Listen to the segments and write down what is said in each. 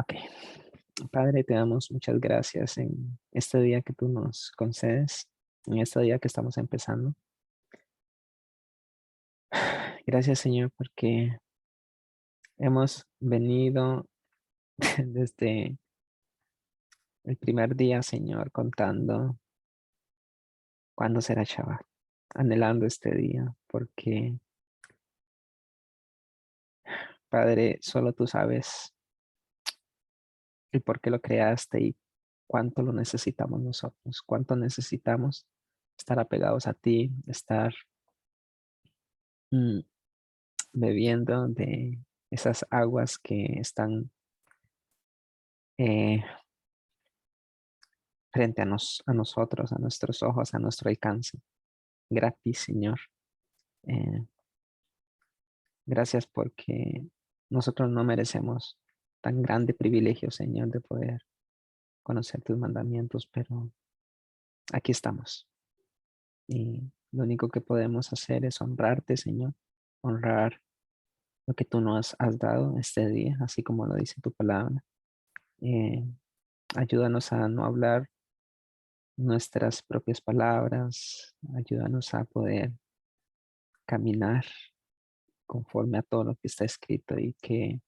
Ok. Padre, te damos muchas gracias en este día que tú nos concedes, en este día que estamos empezando. Gracias, Señor, porque hemos venido desde el primer día, Señor, contando cuándo será Shabbat, anhelando este día, porque, Padre, solo tú sabes el por qué lo creaste y cuánto lo necesitamos nosotros, cuánto necesitamos estar apegados a ti, estar mm, bebiendo de esas aguas que están eh, frente a nosotros, a nuestros ojos, a nuestro alcance. Gratis, Señor. Eh, gracias porque nosotros no merecemos tan grande privilegio, Señor, de poder conocer tus mandamientos, pero aquí estamos. Y lo único que podemos hacer es honrarte, Señor, honrar lo que tú nos has dado este día, así como lo dice tu palabra. Eh, ayúdanos a no hablar nuestras propias palabras, ayúdanos a poder caminar conforme a todo lo que está escrito y que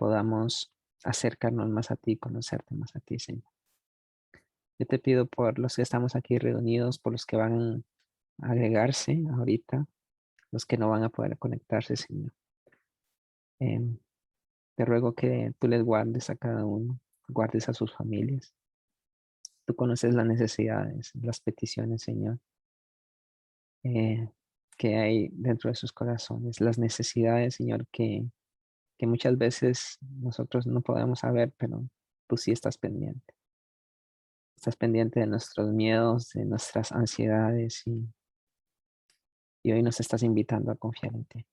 podamos acercarnos más a ti, conocerte más a ti, Señor. Yo te pido por los que estamos aquí reunidos, por los que van a agregarse ahorita, los que no van a poder conectarse, Señor. Em, te ruego que tú les guardes a cada uno, guardes a sus familias. Tú conoces las necesidades, las peticiones, Señor, eh, que hay dentro de sus corazones, las necesidades, Señor, que muchas veces nosotros no podemos saber, pero tú sí estás pendiente. Estás pendiente de nuestros miedos, de nuestras ansiedades y hoy nos estás invitando a confiar en ti.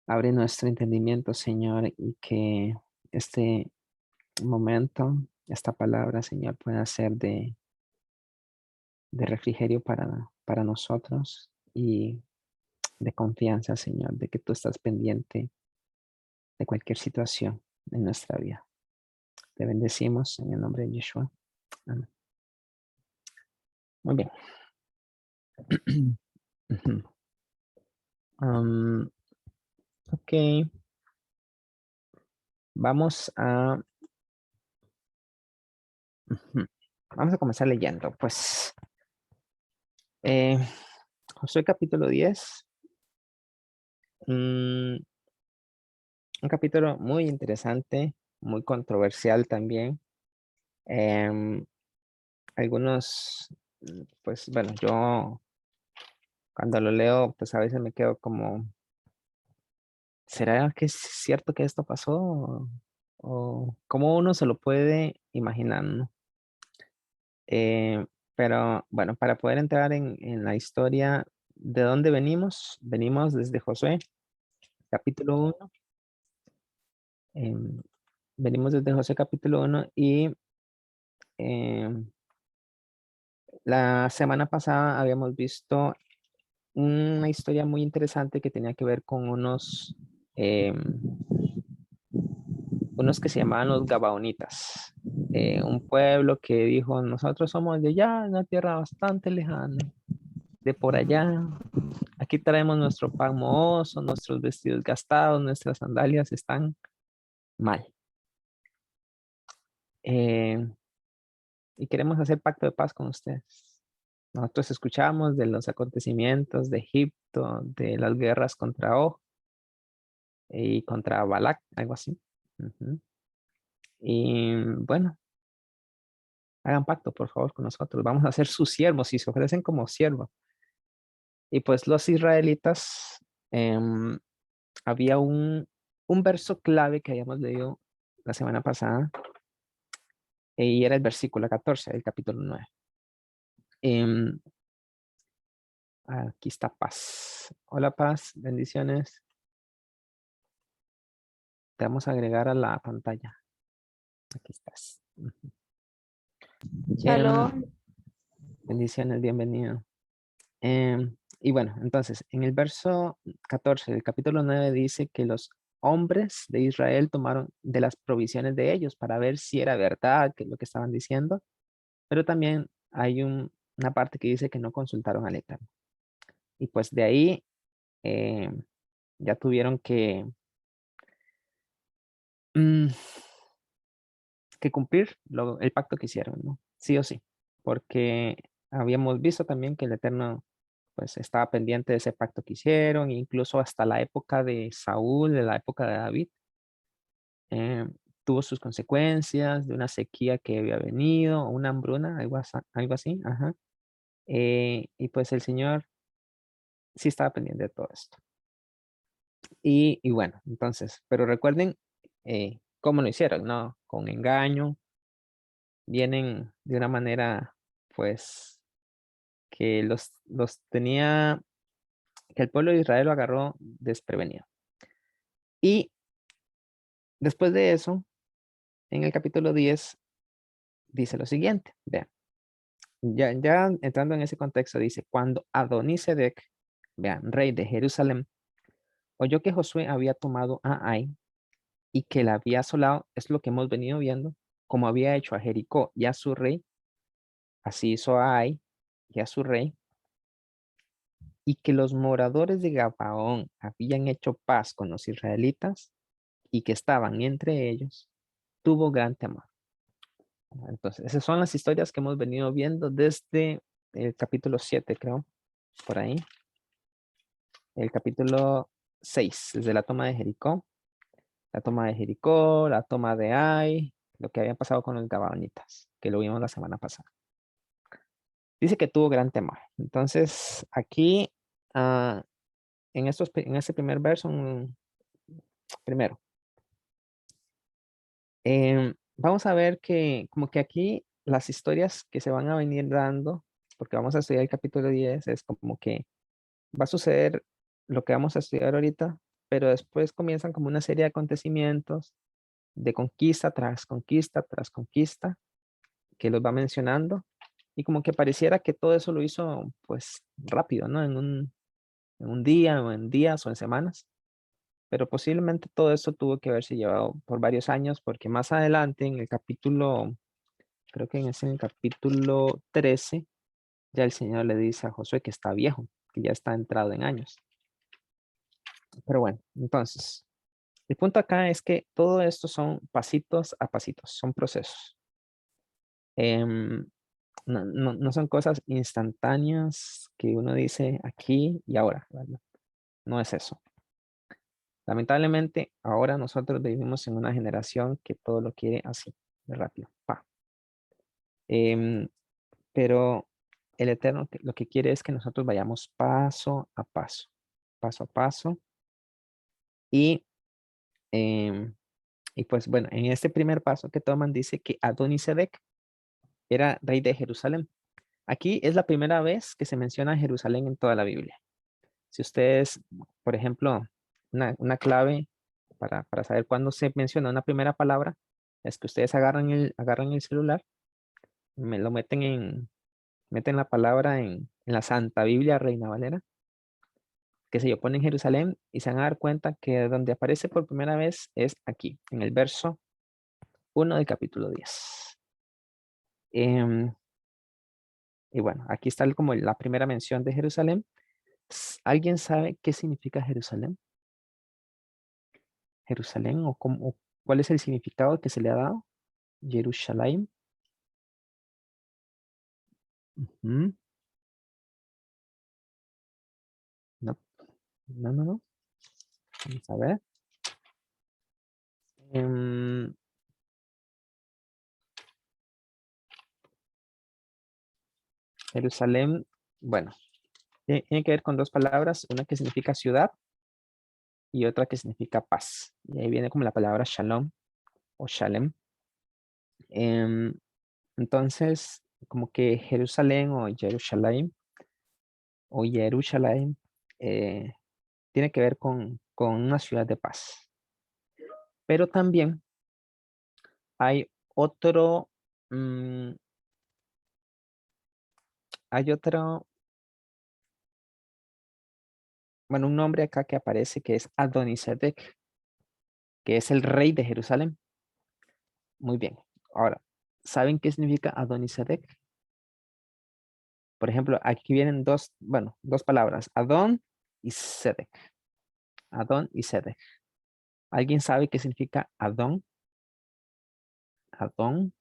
Abre nuestro entendimiento, Señor, y que este momento, esta palabra, Señor, pueda ser de refrigerio para nosotros y de confianza, Señor, de que tú estás pendiente de cualquier situación en nuestra vida. Te bendecimos en el nombre de Yeshua. Amén. Muy bien. Ujú. Am, ok, vamos a, ujú, vamos a comenzar leyendo. Pues, eh, Josué capítulo 10, mm, un capítulo muy interesante, muy controversial también. Em, algunos, pues bueno, yo cuando lo leo, pues a veces me quedo como, ¿será que es cierto que esto pasó? O cómo uno se lo puede imaginar, ¿no? Pero bueno, para poder entrar en la historia, ¿de dónde venimos? Venimos desde Josué, capítulo 1. em, venimos desde Josué capítulo 1 y em, la semana pasada habíamos visto una historia muy interesante que tenía que ver con em, unos que se llamaban los Gabaonitas, un pueblo que dijo, nosotros somos de allá, una tierra bastante lejana, de por allá, aquí traemos nuestro pan mohoso, nuestros vestidos gastados, nuestras sandalias están mal. Eh, y queremos hacer pacto de paz con ustedes. Nosotros escuchamos de los acontecimientos de Egipto, de las guerras contra Og y contra Balak, algo así. Ujú. Y bueno, hagan pacto, por favor, con nosotros. Vamos a ser sus siervos y se ofrecen como siervos. Y pues los israelitas, em, había un verso clave que habíamos leído la semana pasada y era el versículo 14 del capítulo 9. Em, aquí está Paz. Hola Paz, bendiciones. Te vamos a agregar a la pantalla. Aquí estás. Ujú. Em, Shalom. bendiciones, bienvenido. Y bueno, entonces, en el verso 14 del capítulo 9 dice que los hombres de Israel tomaron de las provisiones de ellos para ver si era verdad que lo que estaban diciendo, pero también hay una parte que dice que no consultaron al Eterno. Y pues de ahí eh, ya tuvieron mm, que cumplir el pacto que hicieron, ¿no? Sí o sí, porque habíamos visto también que el Eterno pues estaba pendiente de ese pacto que hicieron, incluso hasta la época de Saúl, de la época de David, eh, tuvo sus consecuencias de una sequía que había venido, una hambruna, algo así, ajá. Y pues el Señor sí estaba pendiente de todo esto. Y bueno, entonces, pero recuerden cómo lo hicieron, ¿no? Con engaño, vienen de una manera, pues, que los tenía, que el pueblo de Israel lo agarró desprevenido. Y después de eso, en el capítulo 10 dice lo siguiente, vean, ya entrando en ese contexto, dice, cuando Adonisedec, vean, rey de Jerusalén, oyó que Josué había tomado a Ai y que la había asolado, es lo que hemos venido viendo, como había hecho a Jericó y a su rey, así hizo a Ai y a su rey, y que los moradores de Gabaón habían hecho paz con los israelitas y que estaban entre ellos, tuvo gran temor. Entonces, esas son las historias que hemos venido viendo desde el capítulo 7, creo, por ahí. El capítulo 6, desde la toma de Jericó, la toma de Ai, lo que había pasado con los gabaonitas, que lo vimos la semana pasada. Dice que tuvo gran temor. Entonces, aquí, ah, en este primer verso, primero, vamos a ver que como que aquí las historias que se van a venir dando, porque vamos a estudiar el capítulo 10, es como que va a suceder lo que vamos a estudiar ahorita, pero después comienzan como una serie de acontecimientos de conquista tras conquista, que los va mencionando, y como que pareciera que todo eso lo hizo pues rápido, ¿no? En un día o en días o en semanas, pero posiblemente todo esto tuvo que haberse llevado por varios años, porque más adelante en el capítulo, creo que en el capítulo 13, ya el Señor le dice a Josué que está viejo, que ya está entrado en años. Pero bueno, entonces, el punto acá es que todo esto son pasitos a pasitos, son procesos. Em, no son cosas instantáneas que uno dice aquí y ahora, ¿verdad? No es eso. Lamentablemente, ahora nosotros vivimos en una generación que todo lo quiere así, de rápido. Pa. Em, pero el Eterno lo que quiere es que nosotros vayamos paso a paso. Y, em, y pues bueno, en este primer paso que toman dice que Adonisedec era rey de Jerusalén. Aquí es la primera vez que se menciona Jerusalén en toda la Biblia. Si ustedes, por ejemplo, una clave para saber cuándo se menciona una primera palabra, es que ustedes agarran el celular, me lo meten la palabra en la Santa Biblia Reina Valera, que se pone en Jerusalén y se van a dar cuenta que donde aparece por primera vez es aquí, en el verso 1 del capítulo 10. Em, y bueno, aquí está como la primera mención de Jerusalén. ¿Alguien sabe qué significa Jerusalén? Jerusalén o cuál es el significado que se le ha dado? Jerusalén. Ujú. No, no. Vamos a ver. Em, Jerusalén, bueno, tiene que ver con dos palabras, una que significa ciudad y otra que significa paz. Y ahí viene como la palabra shalom o shalem. Em, entonces, como que Jerusalén o Jerusalén tiene que ver con una ciudad de paz. Pero también hay otro, mm, hay otro, bueno, un nombre acá que aparece que es Adonisedec. que es el rey de Jerusalén. Muy bien. Ahora, ¿saben qué significa Adonisedec? Por ejemplo, aquí vienen dos palabras, Adón y Sedec. Adón y Sedec. ¿Alguien sabe qué significa Adón? Adón.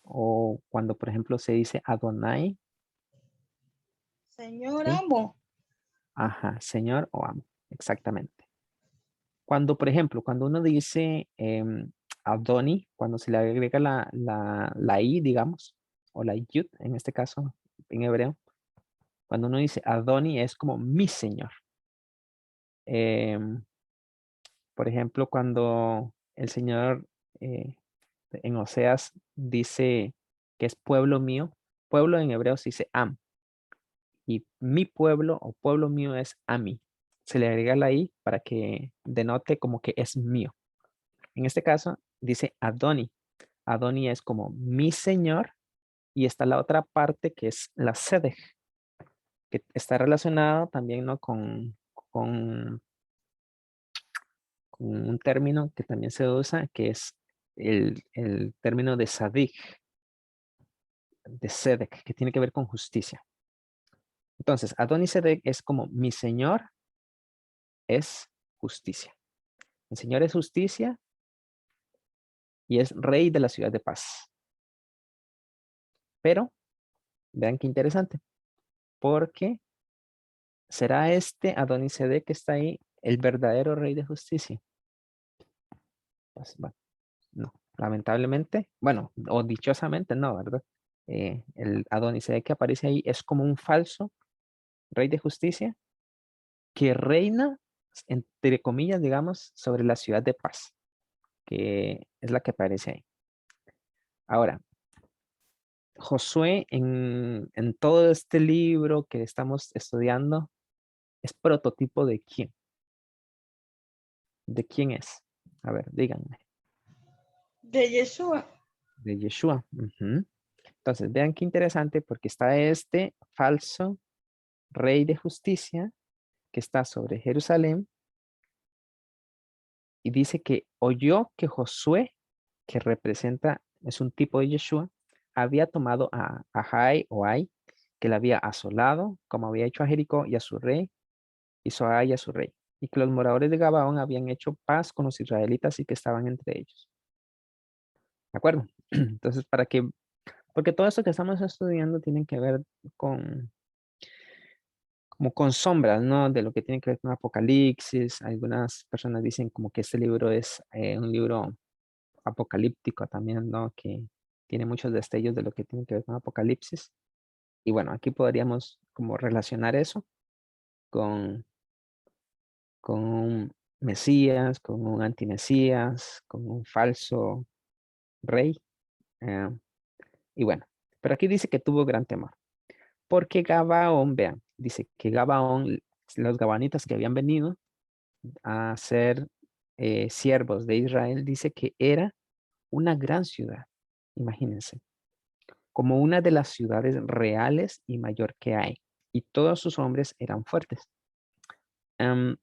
O cuando, por ejemplo, se dice Adonai. Señor ¿Sí? amo. Ajá, señor o amo. Exactamente. Cuando, por ejemplo, cuando uno dice Adoni, cuando se le agrega la I, digamos, o la yud, en este caso, en hebreo, cuando uno dice Adoni es como mi señor. Em, por ejemplo, cuando el Señor en Oseas dice que es pueblo mío, pueblo en hebreo se dice am, y mi pueblo o pueblo mío es ami. Se le agrega la i para que denote como que es mío. En este caso dice Adoni. Adoni es como mi señor y está la otra parte que es la sede, que está relacionado también, ¿no? con un término que también se usa, que es el término de sadik, de sedek, que tiene que ver con justicia. Entonces, Adonisedec es como mi Señor es justicia. Mi Señor es justicia y es rey de la ciudad de paz. Pero, vean qué interesante, porque ¿será este Adonisedec que está ahí el verdadero rey de justicia? Pues, bueno, no, lamentablemente, bueno, o dichosamente no, ¿verdad? El Adonisedec que aparece ahí es como un falso rey de justicia que reina, entre comillas, digamos, sobre la ciudad de paz, que es la que aparece ahí. Ahora, Josué en todo este libro que estamos estudiando es prototipo de quién. ¿De quién es? A ver, díganme. De Yeshua. De Yeshua. Ujú. Entonces, vean qué interesante porque está este falso rey de justicia que está sobre Jerusalén y dice que oyó que Josué, que representa, es un tipo de Yeshua, había tomado a Jai o Ai, que la había asolado, como había hecho a Jericó y a su rey, hizo a Ai y a su rey, y que los moradores de Gabaón habían hecho paz con los israelitas y que estaban entre ellos. ¿De acuerdo? Entonces, porque todo esto que estamos estudiando tiene que ver con, como con sombras, ¿no? De lo que tiene que ver con Apocalipsis. Algunas personas dicen como que este libro es un libro apocalíptico también, ¿no? Que tiene muchos destellos de lo que tiene que ver con Apocalipsis. Y bueno, aquí podríamos como relacionar eso con, con un Mesías, con un antimesías, con un falso rey. eh, y bueno, pero aquí dice que tuvo gran temor. Porque Gabaón, vean, dice que Gabaón, los gabanitas que habían venido a ser siervos de Israel, dice que era una gran ciudad. Imagínense, como una de las ciudades reales y mayor que hay. Y todos sus hombres eran fuertes. Am,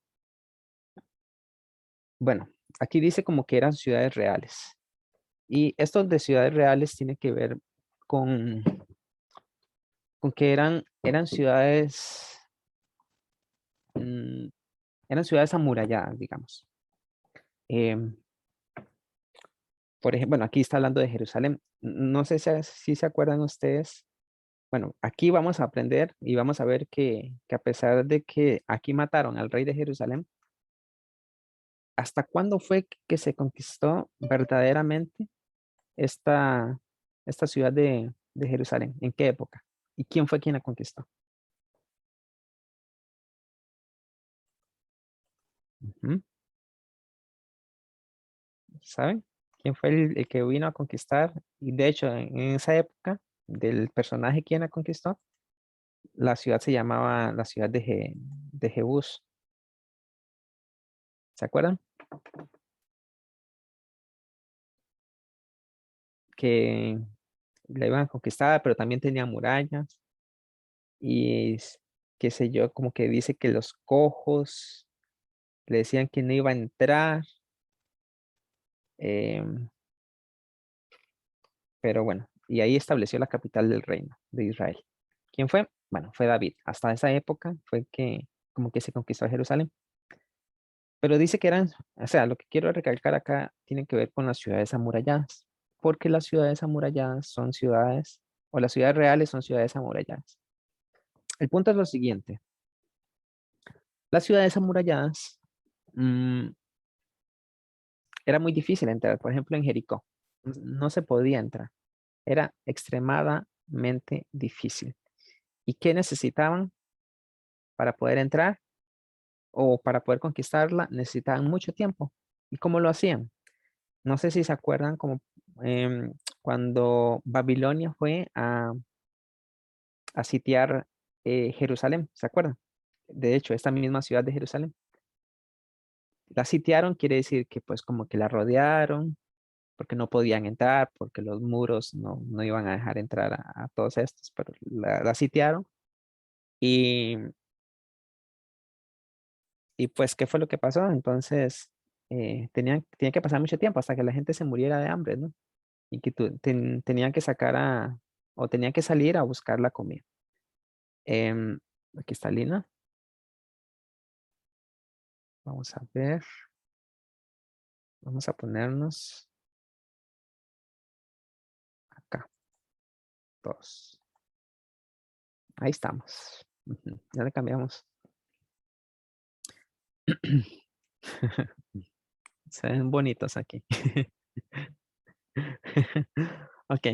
bueno, aquí dice como que eran ciudades reales. Y esto de ciudades reales tiene que ver con, con que eran ciudades, mm, eran ciudades amuralladas, digamos. Em, por ejemplo, bueno, aquí está hablando de Jerusalén. No sé si se acuerdan ustedes. Bueno, aquí vamos a aprender y vamos a ver que a pesar de que aquí mataron al rey de Jerusalén, ¿hasta cuándo fue que se conquistó verdaderamente esta ciudad de Jerusalén? ¿En qué época? ¿Y quién fue quien la conquistó? Ujú. ¿Saben? ¿Quién fue el que vino a conquistar? Y de hecho, en esa época del personaje quien la conquistó, la ciudad se llamaba la ciudad de Jebús. ¿Se acuerdan? Que la iban a conquistar, pero también tenía murallas y qué sé yo, como que dice que los cojos le decían que no iba a entrar Pero bueno, y ahí estableció la capital del reino de Israel. ¿Quién fue? Bueno, fue David. Hasta esa época fue que como que se conquistó Jerusalén. Pero dice que eran, o sea, lo que quiero recalcar acá tiene que ver con las ciudades amuralladas, porque las ciudades amuralladas son ciudades, o las ciudades reales son ciudades amuralladas. El punto es lo siguiente. Las ciudades amuralladas era muy difícil entrar. Por ejemplo, en Jericó no se podía entrar. Era extremadamente difícil. ¿Y qué necesitaban para poder entrar o para poder conquistarla? Necesitaban mucho tiempo. ¿Y cómo lo hacían? No sé si se acuerdan como cuando Babilonia fue a sitiar Jerusalén, ¿se acuerdan? De hecho, esta misma ciudad de Jerusalén. La sitiaron quiere decir que pues como que la rodearon, porque no podían entrar, porque los muros no iban a dejar entrar a todos estos, pero la sitiaron. Y, y pues, ¿qué fue lo que pasó? Entonces, tenía que pasar mucho tiempo hasta que la gente se muriera de hambre, ¿no? Y que tenían que sacar o tenían que salir a buscar la comida. Em, Aquí está Lina. Vamos a ver. Vamos a ponernos acá. Todos. Ahí estamos. Ujú, ya le cambiamos. Se ven bonitos aquí. Ok.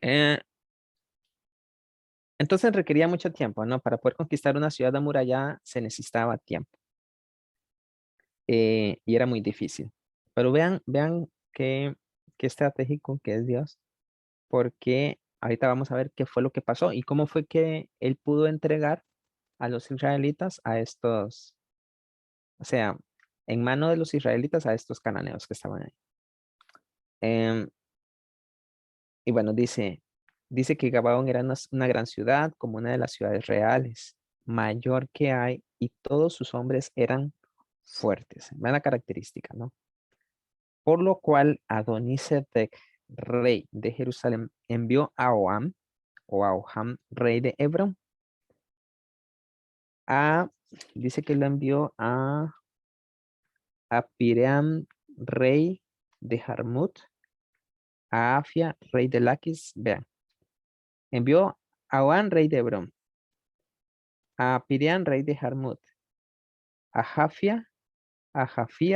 Eh, entonces requería mucho tiempo, ¿no? Para poder conquistar una ciudad amurallada se necesitaba tiempo. Y era muy difícil. Pero vean qué estratégico que es Dios, porque ahorita vamos a ver qué fue lo que pasó y cómo fue que él pudo entregar a los israelitas a estos, o sea, en mano de los israelitas a estos cananeos que estaban ahí. Em, y bueno, dice que Gabaón era una gran ciudad, como una de las ciudades reales, mayor que hay, y todos sus hombres eran fuertes. Vean la característica, ¿no? Por lo cual Adonisedec, rey de Jerusalén, envió a Oam, o a Oham, rey de Hebrón, dice que lo envió a Piream, rey de Jarmut, a Afia, rey de Laquis. Vean, envió a Oam, rey de Hebrón, a Piream, rey de Jarmut, a Jafia,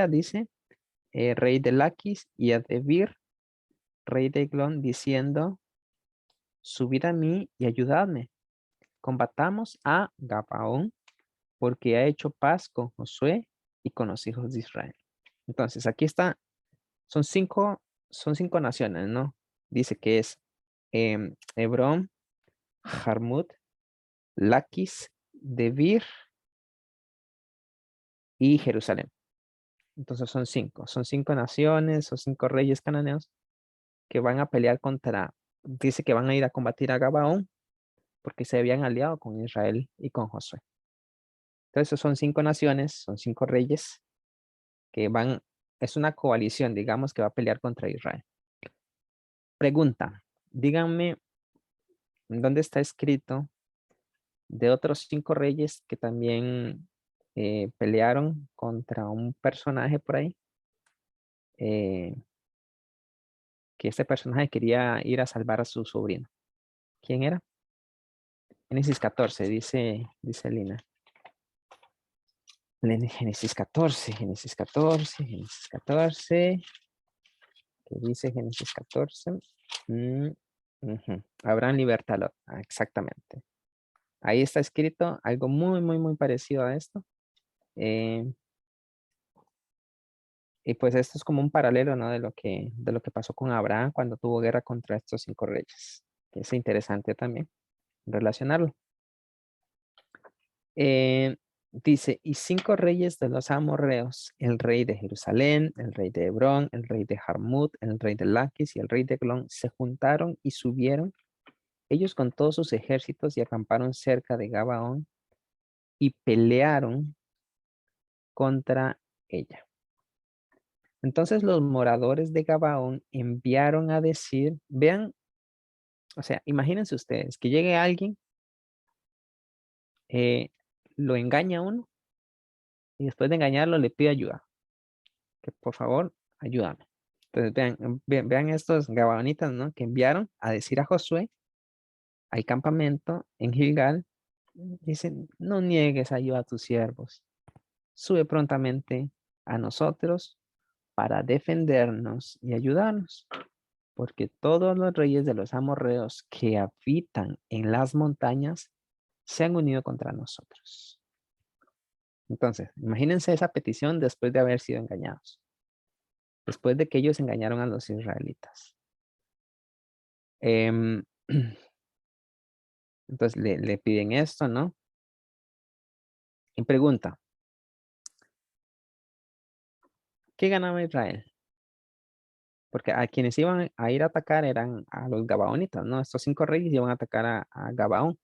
dice, rey de Laquis, y a Debir, rey de Eglón, diciendo, subid a mí y ayudadme. Combatamos a Gabaón, porque ha hecho paz con Josué y con los hijos de Israel. Entonces, aquí está, son cinco naciones, ¿no? Dice que es Hebrón, Jarmut, Laquis, Debir y Jerusalén. Entonces son cinco naciones, son cinco reyes cananeos que van a pelear dice que van a ir a combatir a Gabaón porque se habían aliado con Israel y con Josué. Entonces son cinco naciones, son cinco reyes que es una coalición, digamos, que va a pelear contra Israel. Pregunta, díganme, ¿dónde está escrito de otros cinco reyes que también pelearon contra un personaje por ahí? Que este personaje quería ir a salvar a su sobrino. ¿Quién era? Génesis 14, dice Lina. Génesis 14, Génesis 14, Génesis 14. ¿Qué dice Génesis 14? Abraham Libertad, exactamente. Ahí está escrito algo muy, muy, muy parecido a esto. Eh, y pues esto es como un paralelo, ¿no? De lo que pasó con Abraham cuando tuvo guerra contra estos cinco reyes. Que es interesante también relacionarlo. Dice, y cinco reyes de los amorreos, el rey de Jerusalén, el rey de Hebrón, el rey de Jarmut, el rey de Laquis y el rey de Eglón se juntaron y subieron ellos con todos sus ejércitos y acamparon cerca de Gabaón y pelearon contra ella. Entonces los moradores de Gabaón enviaron a decir, vean, o sea, imagínense ustedes que llegue alguien, eh, lo engaña a uno y después de engañarlo le pide ayuda, que por favor, ayúdame. Entonces vean estos gabaonitas, ¿no? Que enviaron a decir a Josué al campamento en Gilgal, dicen, no niegues ayuda a tus siervos, sube prontamente a nosotros para defendernos y ayudarnos, porque todos los reyes de los amorreos que habitan en las montañas se han unido contra nosotros. Entonces, imagínense esa petición después de haber sido engañados, después de que ellos engañaron a los israelitas. Em, entonces le piden esto, ¿no? Y pregunta, ¿qué ganaba Israel? Porque a quienes iban a ir a atacar eran a los gabaonitas, ¿no? Estos 5 reyes iban a atacar a Gabaón.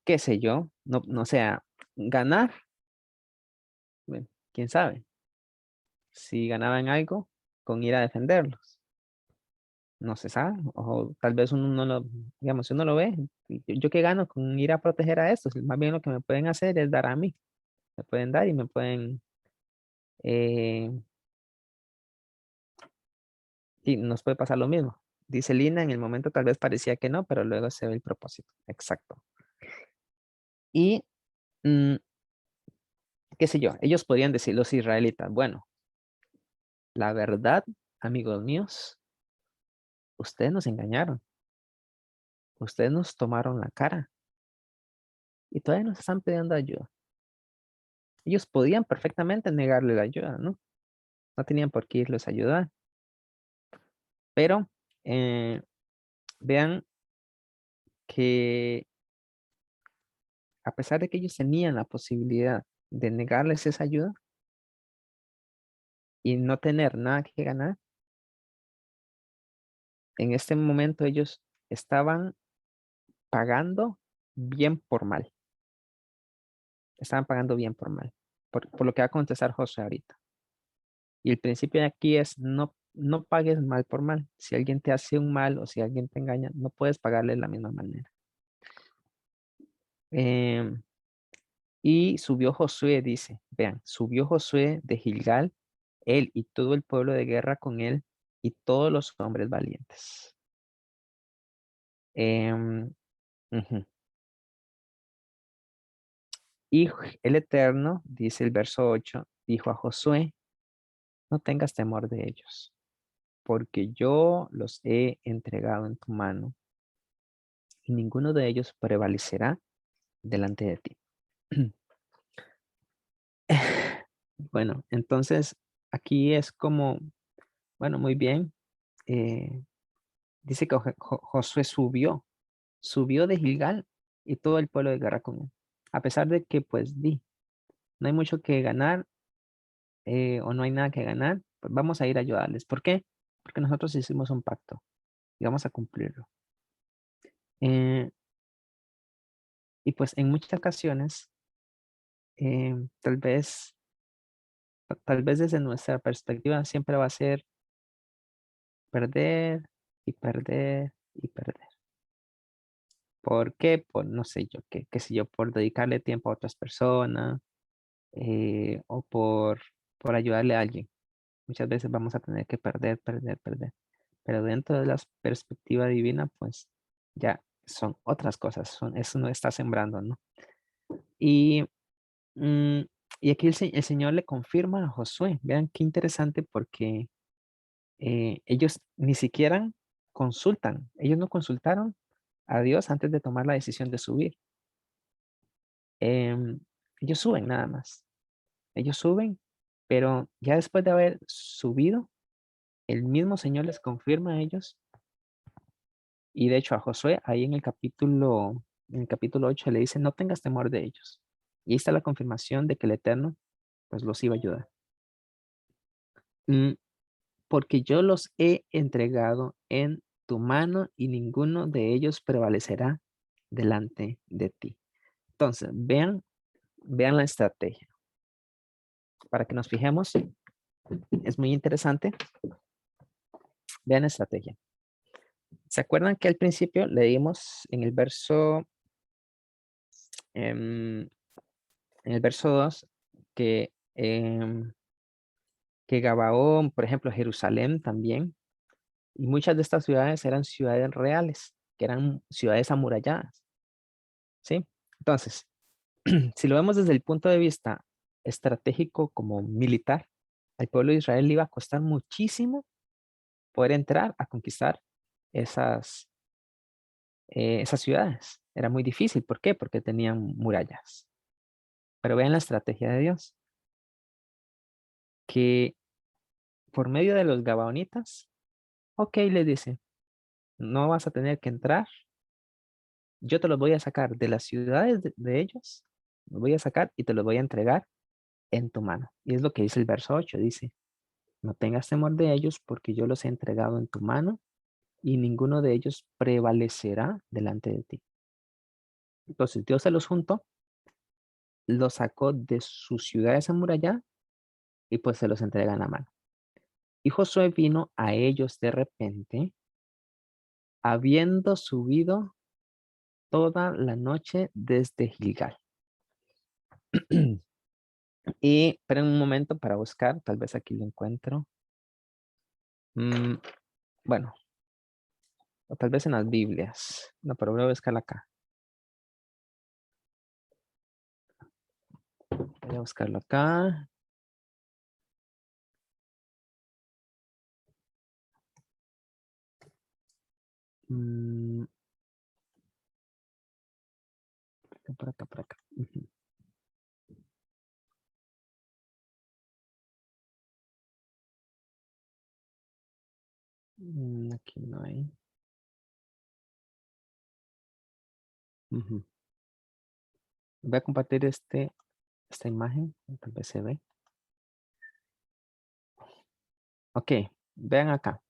¿Qué sé yo? No, no sea, ganar, bueno, quién sabe. Si ganaban algo con ir a defenderlos. No se sabe. O tal vez uno no lo, digamos, si uno lo ve, yo qué gano con ir a proteger a estos. Más bien lo que me pueden hacer es dar a mí. Me pueden dar y me pueden, eh, y nos puede pasar lo mismo. Dice Lina, en el momento tal vez parecía que no, pero luego se ve el propósito. Exacto. Y, mm, qué sé yo, ellos podrían decir, los israelitas, bueno, la verdad, amigos míos, ustedes nos engañaron. Ustedes nos tomaron la cara y todavía nos están pidiendo ayuda. Ellos podían perfectamente negarle la ayuda, ¿no? No tenían por qué irles a ayudar. Pero eh, vean que a pesar de que ellos tenían la posibilidad de negarles esa ayuda y no tener nada que ganar, en este momento ellos estaban pagando bien por mal. Estaban pagando bien por mal. Por lo que va a contestar José ahorita. Y el principio de aquí es no pagues mal por mal. Si alguien te hace un mal o si alguien te engaña, no puedes pagarle de la misma manera. Em, y subió Josué, dice, vean, subió Josué de Gilgal, él y todo el pueblo de guerra con él y todos los hombres valientes. Em, ujú. Y el Eterno, dice el verso 8, dijo a Josué, no tengas temor de ellos, porque yo los he entregado en tu mano y ninguno de ellos prevalecerá delante de ti. Bueno, entonces aquí es como, bueno, muy bien. eh, dice que Josué subió de Gilgal y todo el pueblo de guerra con él. A pesar de que, pues, no hay mucho que ganar o no hay nada que ganar, pues vamos a ir a ayudarles. ¿Por qué? Porque nosotros hicimos un pacto y vamos a cumplirlo. Eh, y pues en muchas ocasiones, eh, tal vez, tal vez desde nuestra perspectiva siempre va a ser perder y perder y perder. ¿Por qué? Por, no sé yo, qué sé yo, por dedicarle tiempo a otras personas o por ayudarle a alguien. Muchas veces vamos a tener que perder, perder, perder. Pero dentro de la perspectiva divina, pues ya son otras cosas, eso no está sembrando, ¿no? Y, mm, y aquí el Señor le confirma a Josué. Vean qué interesante porque ellos ni siquiera consultan, ellos no consultaron a Dios antes de tomar la decisión de subir. Em, ellos suben nada más. Ellos suben, pero ya después de haber subido, el mismo Señor les confirma a ellos y de hecho a Josué, ahí en el capítulo 8 le dice, no tengas temor de ellos. Y ahí está la confirmación de que el Eterno pues los iba a ayudar. Mm, porque yo los he entregado en tu mano y ninguno de ellos prevalecerá delante de ti. Entonces, vean la estrategia. para que nos fijemos, es muy interesante. Vean la estrategia. ¿Se acuerdan que al principio leímos en el verso, en el verso 2 que, que Gabaón, por ejemplo, Jerusalén también, y muchas de estas ciudades eran ciudades reales, que eran ciudades amuralladas, ¿sí? Entonces, si lo vemos desde el punto de vista estratégico como militar, al pueblo de Israel le iba a costar muchísimo poder entrar a conquistar esas, esas ciudades. Era muy difícil. ¿Por qué? Porque tenían murallas. Pero vean la estrategia de Dios, que por medio de los gabaonitas, ok, le dice, no vas a tener que entrar, yo te los voy a sacar de las ciudades de ellos, los voy a sacar y te los voy a entregar en tu mano. Y es lo que dice el verso 8, dice, no tengas temor de ellos porque yo los he entregado en tu mano y ninguno de ellos prevalecerá delante de ti. Entonces Dios se los juntó, los sacó de sus ciudades amuralladas y pues se los entrega en la mano. Y Josué vino a ellos de repente, habiendo subido toda la noche desde Gilgal. Y esperen un momento para buscar, tal vez aquí lo encuentro. Bueno, o tal vez en las Biblias. No, pero voy a buscarla acá. Voy a buscarlo acá. Mm, por acá, por acá. Ujú. Aquí no hay. Ujú. Voy a compartir esta imagen. Tal vez se ve. Ok, vean acá.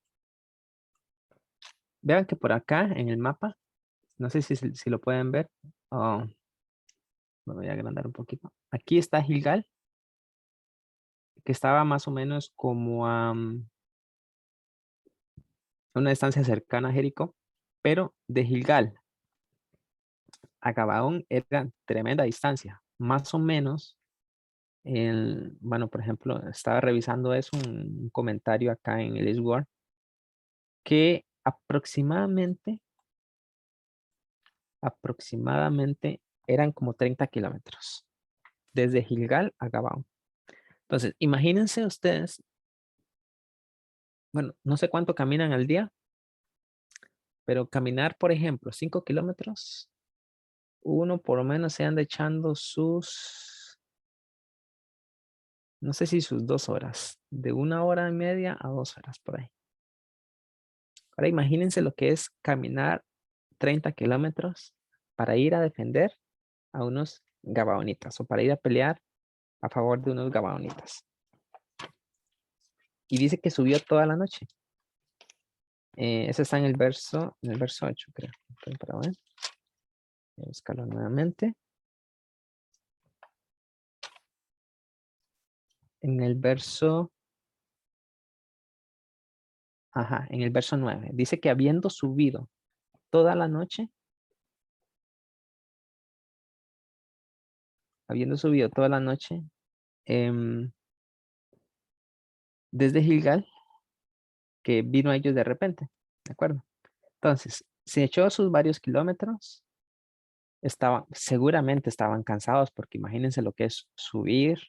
Vean que por acá en el mapa, no sé si lo pueden ver. Oh, me voy a agrandar un poquito. Aquí está Gilgal, que estaba más o menos como a una distancia cercana a Jericó, pero de Gilgal a Gabaón era tremenda distancia. Más o menos, bueno, por ejemplo, estaba revisando eso, un comentario acá en el Sword, que aproximadamente eran como 30 kilómetros desde Gilgal a Gabaón. Entonces, imagínense ustedes, bueno, no sé cuánto caminan al día, pero caminar, por ejemplo, 5 kilómetros, uno por lo menos se anda echando sus, no sé si sus 2 horas, de 1 hora y media a 2 horas por ahí. Ahora imagínense lo que es caminar 30 kilómetros para ir a defender a unos gabaonitas o para ir a pelear a favor de unos gabaonitas. Y dice que subió toda la noche. Eso está en el verso 8, creo. Para ver. Voy a buscarlo nuevamente. En el verso, en el verso 9. Dice que habiendo subido toda la noche, em, desde Gilgal, que vino a ellos de repente, ¿de acuerdo? Entonces, se echó sus varios kilómetros, seguramente estaban cansados, porque imagínense lo que es subir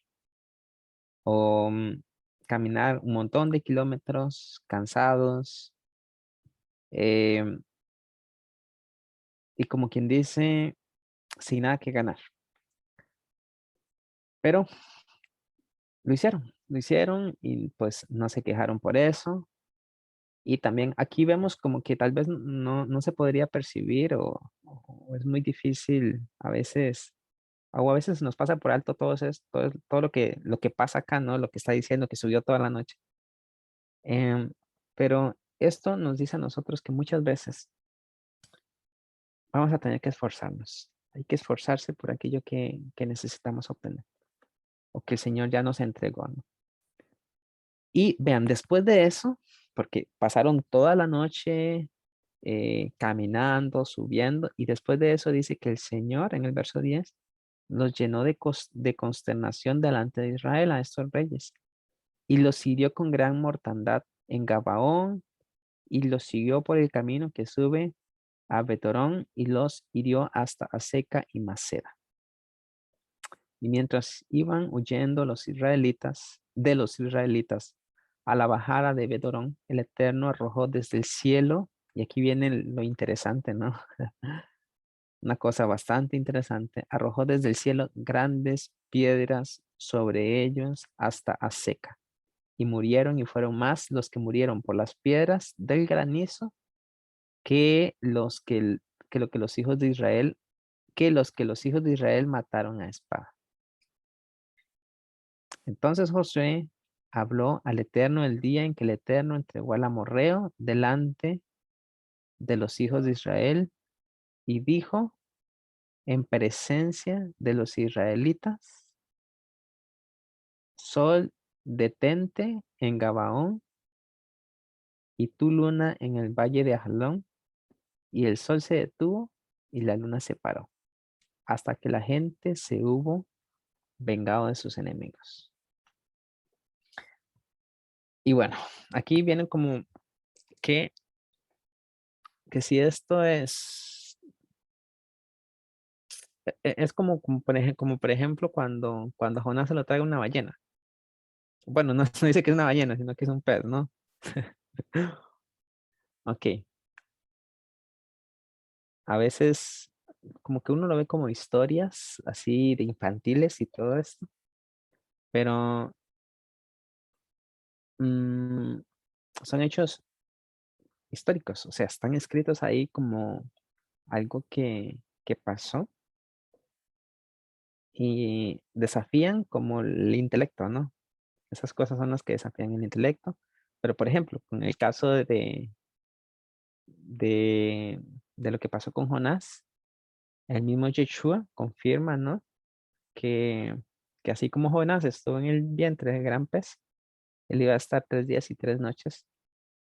o caminar un montón de kilómetros, cansados, em, y como quien dice, sin nada que ganar. Pero lo hicieron y pues no se quejaron por eso. Y también aquí vemos como que tal vez no se podría percibir o es muy difícil a veces, o a veces nos pasa por alto todo lo que pasa acá, ¿no? Lo que está diciendo que subió toda la noche. Pero esto nos dice a nosotros que muchas veces vamos a tener que esforzarnos. Hay que esforzarse por aquello que necesitamos obtener. o que el Señor ya nos entregó, ¿no? Y vean, después de eso, porque pasaron toda la noche caminando, subiendo, y después de eso dice que el Señor, en el verso 10, los llenó de consternación delante de Israel a estos reyes, y los hirió con gran mortandad en Gabaón, y los siguió por el camino que sube a Betorón, y los hirió hasta Aseca y Maceda. Y mientras iban huyendo de los israelitas, a la bajada de Bedorón, el Eterno arrojó desde el cielo, y aquí viene lo interesante, ¿no? Una cosa bastante interesante, arrojó desde el cielo grandes piedras sobre ellos hasta Aseca, y murieron, y fueron más los que murieron por las piedras del granizo que lo que los hijos de Israel, que los hijos de Israel mataron a espada. Entonces Josué habló al Eterno el día en que el Eterno entregó al amorreo delante de los hijos de Israel, y dijo en presencia de los israelitas: Sol, detente en Gabaón, y tu luna en el valle de Ajalón. Y el sol se detuvo y la luna se paró, hasta que la gente se hubo vengado de sus enemigos. Y bueno, aquí viene como que, que si esto es como por ejemplo cuando a Jonás se lo trae una ballena. Bueno, no, no dice que es una ballena, sino que es un pez, ¿no? Ok, a veces como que uno lo ve como historias así de infantiles y todo esto, pero mm, son hechos históricos, o sea, están escritos ahí como algo que pasó y desafían como el intelecto, ¿no? Esas cosas son las que desafían el intelecto. Pero, por ejemplo, con el caso de, de lo que pasó con Jonás, el mismo Yeshua confirma, ¿no? Que, que así como Jonás estuvo en el vientre del gran pez, él iba a estar 3 días y 3 noches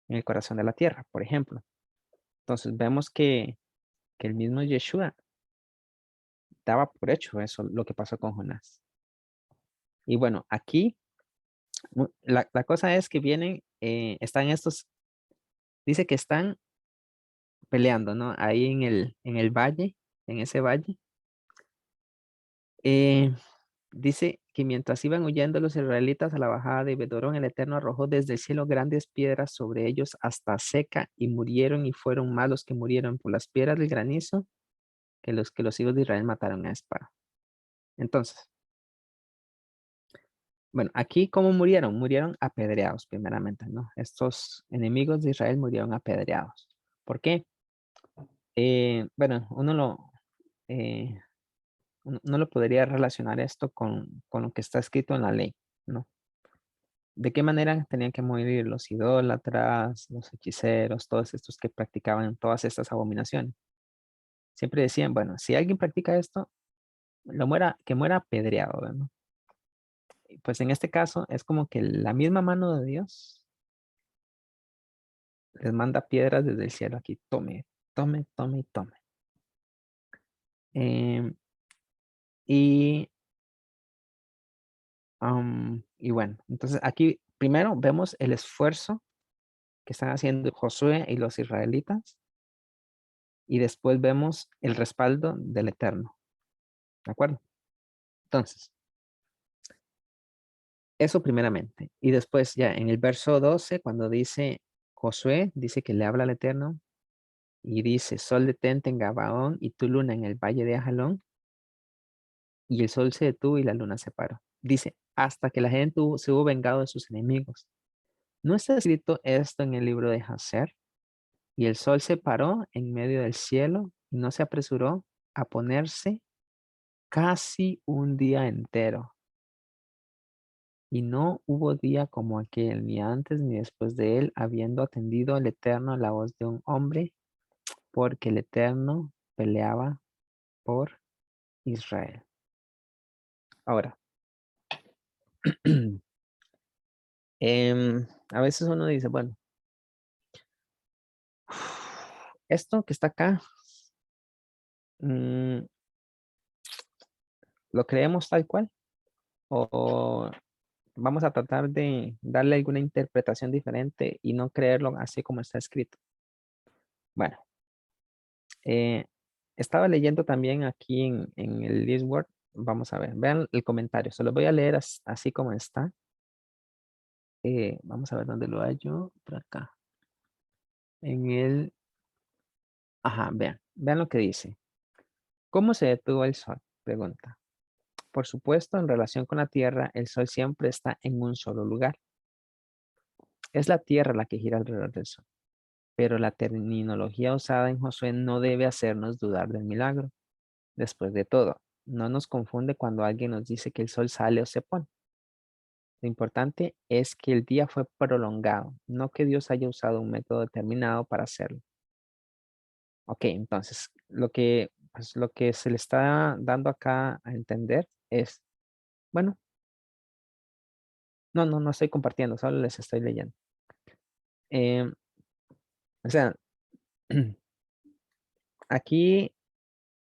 en el corazón de la tierra, por ejemplo. Entonces vemos que el mismo Yeshua daba por hecho eso, lo que pasó con Jonás. Y bueno, aquí la cosa es que vienen, están estos, dice que están peleando, ¿no? Ahí en el valle, en ese valle. Eh, Dice que mientras iban huyendo los israelitas a la bajada de Bedorón, el Eterno arrojó desde el cielo grandes piedras sobre ellos hasta Seca, y murieron, y fueron más los que murieron por las piedras del granizo que los hijos de Israel mataron a espada. Entonces, bueno, aquí ¿cómo murieron? Murieron apedreados primeramente, ¿no? Estos enemigos de Israel murieron apedreados. ¿Por qué? Bueno, eh, uno lo podría relacionar esto con lo que está escrito en la ley, ¿no? ¿De qué manera tenían que morir los idólatras, los hechiceros, todos estos que practicaban todas estas abominaciones? Siempre decían, bueno, si alguien practica esto, que muera apedreado, ¿no? Pues en este caso es como que la misma mano de Dios les manda piedras desde el cielo aquí, tome, tome, tome y tome. Em, y, y bueno, entonces aquí primero vemos el esfuerzo que están haciendo Josué y los israelitas, y después vemos el respaldo del Eterno, ¿de acuerdo? Entonces, eso primeramente. Y después ya en el verso 12, cuando dice Josué, dice que le habla al Eterno y dice: Sol detente en Gabaón y tu luna en el valle de Ajalón. Y el sol se detuvo y la luna se paró. Dice, hasta que la gente se hubo vengado de sus enemigos. ¿No está escrito esto en el libro de Jacer? Y el sol se paró en medio del cielo y no se apresuró a ponerse casi un día entero. Y no hubo día como aquel, ni antes ni después de él, habiendo atendido al Eterno a la voz de un hombre, porque el Eterno peleaba por Israel. Ahora, A veces uno dice, bueno, esto que está acá, mm, ¿lo creemos tal cual? ¿O vamos a tratar de darle alguna interpretación diferente y no creerlo así como está escrito? Bueno, eh, estaba leyendo también aquí en el Discord. Vamos a ver, vean el comentario. Se lo voy a leer así como está. Vamos a ver dónde lo hallo. Por acá. En el... Ajá, vean lo que dice. ¿Cómo se detuvo el sol? Pregunta. Por supuesto, en relación con la Tierra, el sol siempre está en un solo lugar. Es la Tierra la que gira alrededor del sol. Pero la terminología usada en Josué no debe hacernos dudar del milagro. Después de todo, no nos confunde cuando alguien nos dice que el sol sale o se pone. Lo importante es que el día fue prolongado, no que Dios haya usado un método determinado para hacerlo. Ok, entonces, lo que se le está dando acá a entender es, bueno, no estoy compartiendo, solo les estoy leyendo. Em, o sea, aquí,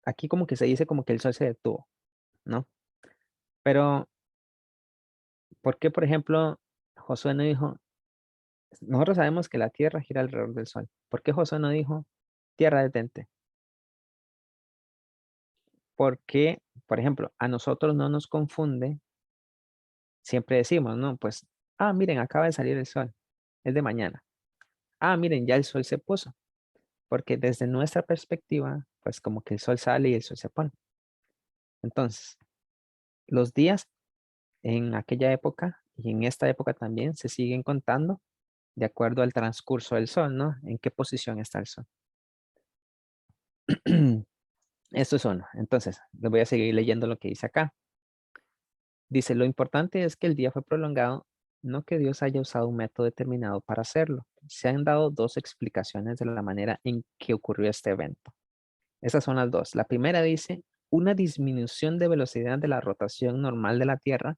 aquí como que se dice como que el sol se detuvo, ¿no? Pero, ¿por qué, por ejemplo, Josué no dijo, nosotros sabemos que la tierra gira alrededor del sol? ¿Por qué Josué no dijo, tierra detente? Porque, por ejemplo, a nosotros no nos confunde, siempre decimos, ¿no? Pues, miren, acaba de salir el sol, es de mañana. Miren, ya el sol se puso, porque desde nuestra perspectiva, pues como que el sol sale y el sol se pone. Entonces, los días en aquella época y en esta época también se siguen contando de acuerdo al transcurso del sol, ¿no? En qué posición está el sol. Esto es uno. Entonces, les voy a seguir leyendo lo que dice acá. Dice, lo importante es que el día fue prolongado, no que Dios haya usado un método determinado para hacerlo. Se han dado dos explicaciones de la manera en que ocurrió este evento. Esas son las dos. La primera dice, una disminución de velocidad de la rotación normal de la Tierra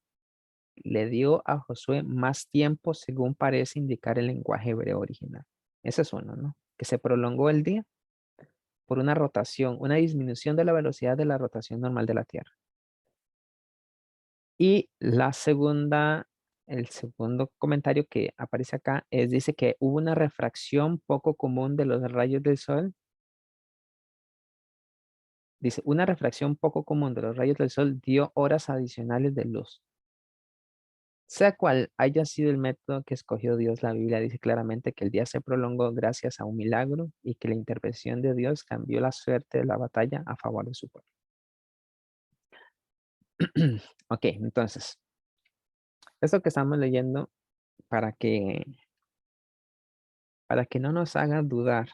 le dio a Josué más tiempo según parece indicar el lenguaje hebreo original. Ese es uno, ¿no? Que se prolongó el día por una rotación, una disminución de la velocidad de la rotación normal de la Tierra. Y la segunda, el segundo comentario que aparece acá es, dice que hubo una refracción poco común de los rayos del sol. Dice, una refracción poco común de los rayos del sol dio horas adicionales de luz. Sea cual haya sido el método que escogió Dios, la Biblia dice claramente que el día se prolongó gracias a un milagro y que la intervención de Dios cambió la suerte de la batalla a favor de su pueblo. Ok, entonces, esto que estamos leyendo para que, para que no nos haga dudar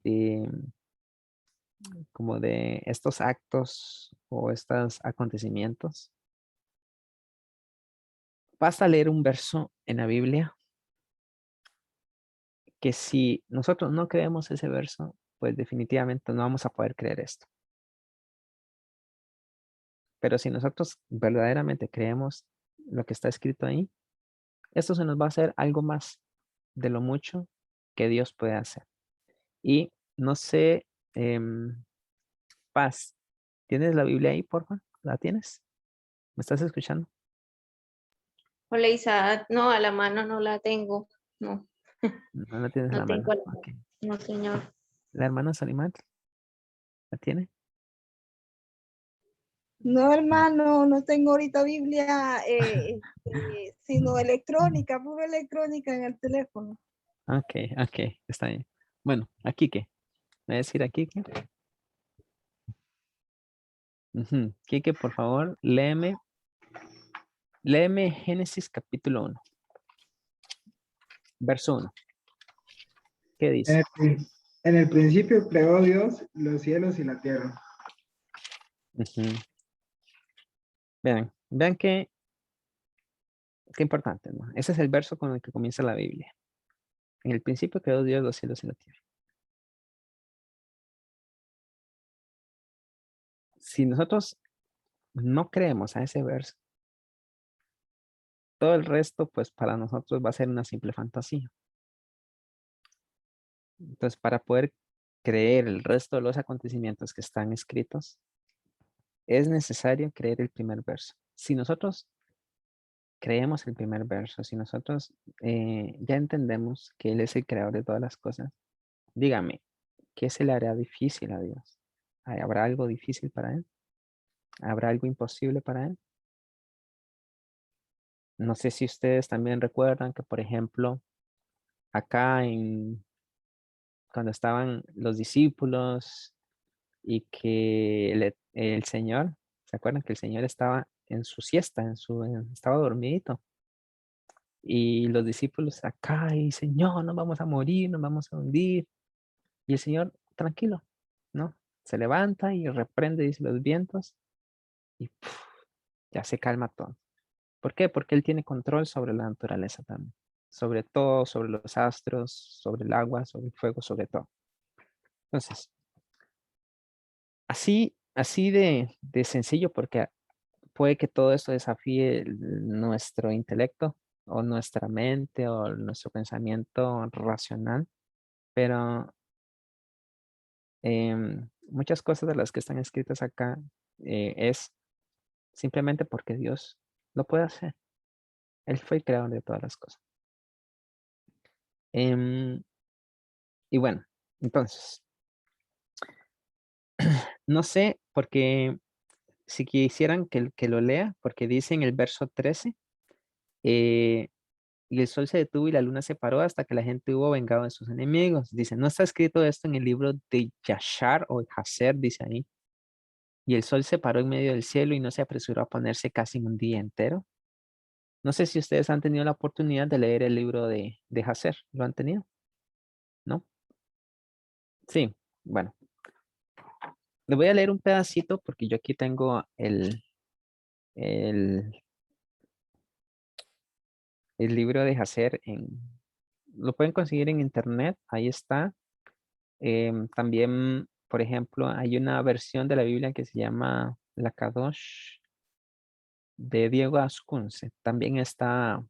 de, como de estos actos o estos acontecimientos, basta leer un verso en la Biblia que si nosotros no creemos ese verso, pues definitivamente no vamos a poder creer esto. Pero si nosotros verdaderamente creemos lo que está escrito ahí, esto se nos va a hacer algo más de lo mucho que Dios puede hacer. Y no sé, Paz, ¿tienes la Biblia ahí, porfa? ¿La tienes? ¿Me estás escuchando? Hola Isa, no, a la mano no la tengo. No, No la tienes a no la tengo mano. a la mano. Ok. No, señor. ¿La hermana Salimat la tiene? No, hermano, no tengo ahorita Biblia, sino electrónica, pura electrónica en el teléfono. Ok, ok, está bien. Bueno, aquí qué. Voy a decir aquí qué. Quique, por favor, léeme Génesis capítulo 1, verso 1. ¿Qué En dice? en el principio creó Dios los cielos y la tierra. Ujú. Vean qué importante, ¿no? Ese es el verso con el que comienza la Biblia. En el principio creó Dios los cielos y la tierra. Si nosotros no creemos a ese verso, todo el resto, pues para nosotros va a ser una simple fantasía. Entonces, para poder creer el resto de los acontecimientos que están escritos, es necesario creer el primer verso. Si nosotros creemos el primer verso, si nosotros ya entendemos que Él es el creador de todas las cosas, dígame, ¿qué se le hará difícil a Dios? ¿Habrá algo difícil para Él? ¿Habrá algo imposible para Él? No sé si ustedes también recuerdan que, por ejemplo, acá cuando estaban los discípulos y que el Señor, ¿se acuerdan que el Señor estaba en su siesta, estaba dormidito? Y los discípulos acá, y Señor, nos vamos a morir, nos vamos a hundir. Y el Señor, tranquilo, ¿no? Se levanta y reprende, dice, los vientos y ¡puf! Ya se calma todo. ¿Por qué? Porque Él tiene control sobre la naturaleza también. Sobre todo, sobre los astros, sobre el agua, sobre el fuego, sobre todo. Entonces, así de sencillo, porque puede que todo esto desafíe nuestro intelecto o nuestra mente o nuestro pensamiento racional, pero muchas cosas de las que están escritas acá es simplemente porque Dios lo puede hacer. Él fue el creador de todas las cosas. Em, y bueno, entonces, no sé, porque si quisieran que lo lea, porque dice en el verso 13, eh, y el sol se detuvo y la luna se paró hasta que la gente hubo vengado de sus enemigos. Dice, no está escrito esto en el libro de Yashar o Hazer, dice ahí. Y el sol se paró en medio del cielo y no se apresuró a ponerse casi en un día entero. No sé si ustedes han tenido la oportunidad de leer el libro de Hazer. ¿Lo han tenido? ¿No? Sí, bueno. Le voy a leer un pedacito porque yo aquí tengo el, el libro de Hazer lo pueden conseguir en internet, ahí está. También, por ejemplo, hay una versión de la Biblia que se llama La Kadosh de Diego Ascunce. También está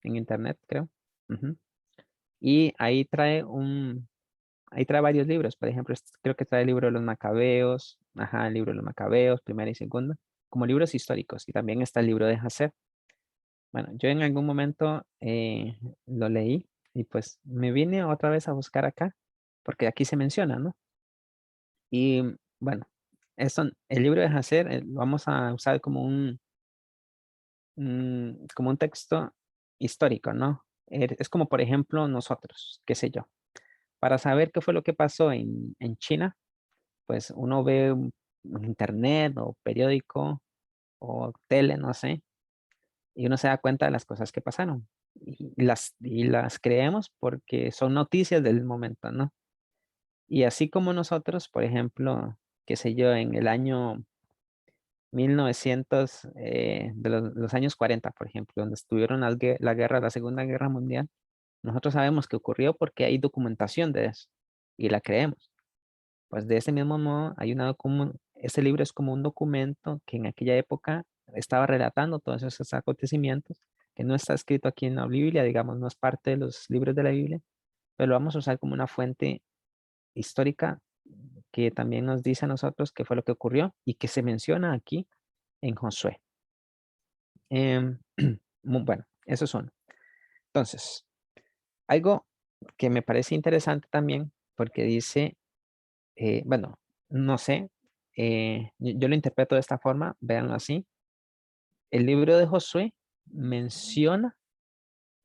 en internet, creo. Ujú. Y ahí trae varios libros. Por ejemplo, creo que trae el libro de los Macabeos, ajá, el libro de los Macabeos, primera y segunda, como libros históricos. Y también está el libro de Hazer. Bueno, yo en algún momento lo leí y pues me vine otra vez a buscar acá, porque aquí se menciona, ¿no? Y bueno, el libro de Hacer lo vamos a usar como como un texto histórico, ¿no? Es como, por ejemplo, nosotros, qué sé yo. Para saber qué fue lo que pasó en China, pues uno ve un internet o periódico o tele, no sé, y uno se da cuenta de las cosas que pasaron. Y las creemos porque son noticias del momento, ¿no? Y así como nosotros, por ejemplo, qué sé yo, en el año 1900, de los años 40, por ejemplo, donde estuvieron la guerra, la Segunda Guerra Mundial, nosotros sabemos que ocurrió porque hay documentación de eso y la creemos. Pues de ese mismo modo, ese libro es como un documento que en aquella época estaba relatando todos esos acontecimientos, que no está escrito aquí en la Biblia, digamos, no es parte de los libros de la Biblia, pero lo vamos a usar como una fuente histórica que también nos dice a nosotros qué fue lo que ocurrió y que se menciona aquí en Josué. Em, bueno, esos son. Entonces, algo que me parece interesante también, porque dice, bueno, no sé, yo lo interpreto de esta forma, véanlo así. El libro de Josué menciona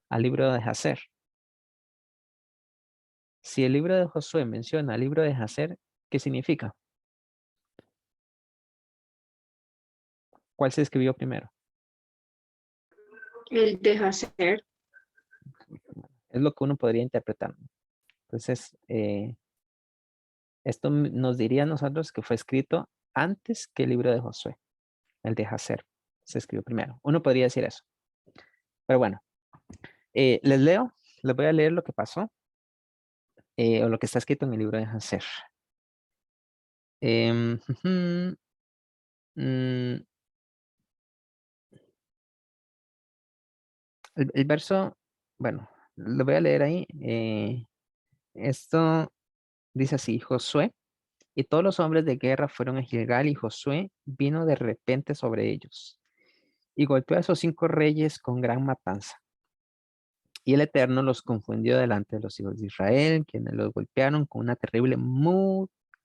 al libro de Hazer. Si el libro de Josué menciona al libro de Hazer, ¿qué significa? ¿Cuál se escribió primero? El deja ser. Es lo que uno podría interpretar. Entonces, esto nos diría a nosotros que fue escrito antes que el libro de Josué. El de Hazer se escribió primero. Uno podría decir eso. Pero bueno, les voy a leer lo que pasó o lo que está escrito en el libro de Hazer. Ujú, mm, El verso, bueno, lo voy a leer ahí. Esto dice así, Josué y todos los hombres de guerra fueron a Gilgal y Josué vino de repente sobre ellos y golpeó a esos 5 reyes con gran matanza. Y el Eterno los confundió delante de los hijos de Israel, quienes los golpearon con una terrible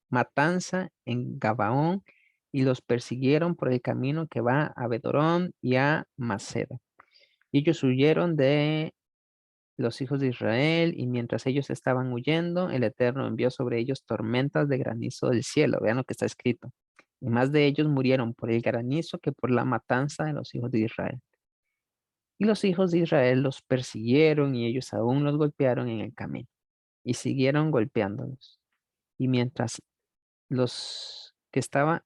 matanza en Gabaón y los persiguieron por el camino que va a Bedorón y a Maceda. Y ellos huyeron de los hijos de Israel y mientras ellos estaban huyendo, el Eterno envió sobre ellos tormentas de granizo del cielo. Vean lo que está escrito. Y más de ellos murieron por el granizo que por la matanza de los hijos de Israel. Y los hijos de Israel los persiguieron y ellos aún los golpearon en el camino y siguieron golpeándolos. Y mientras los estaban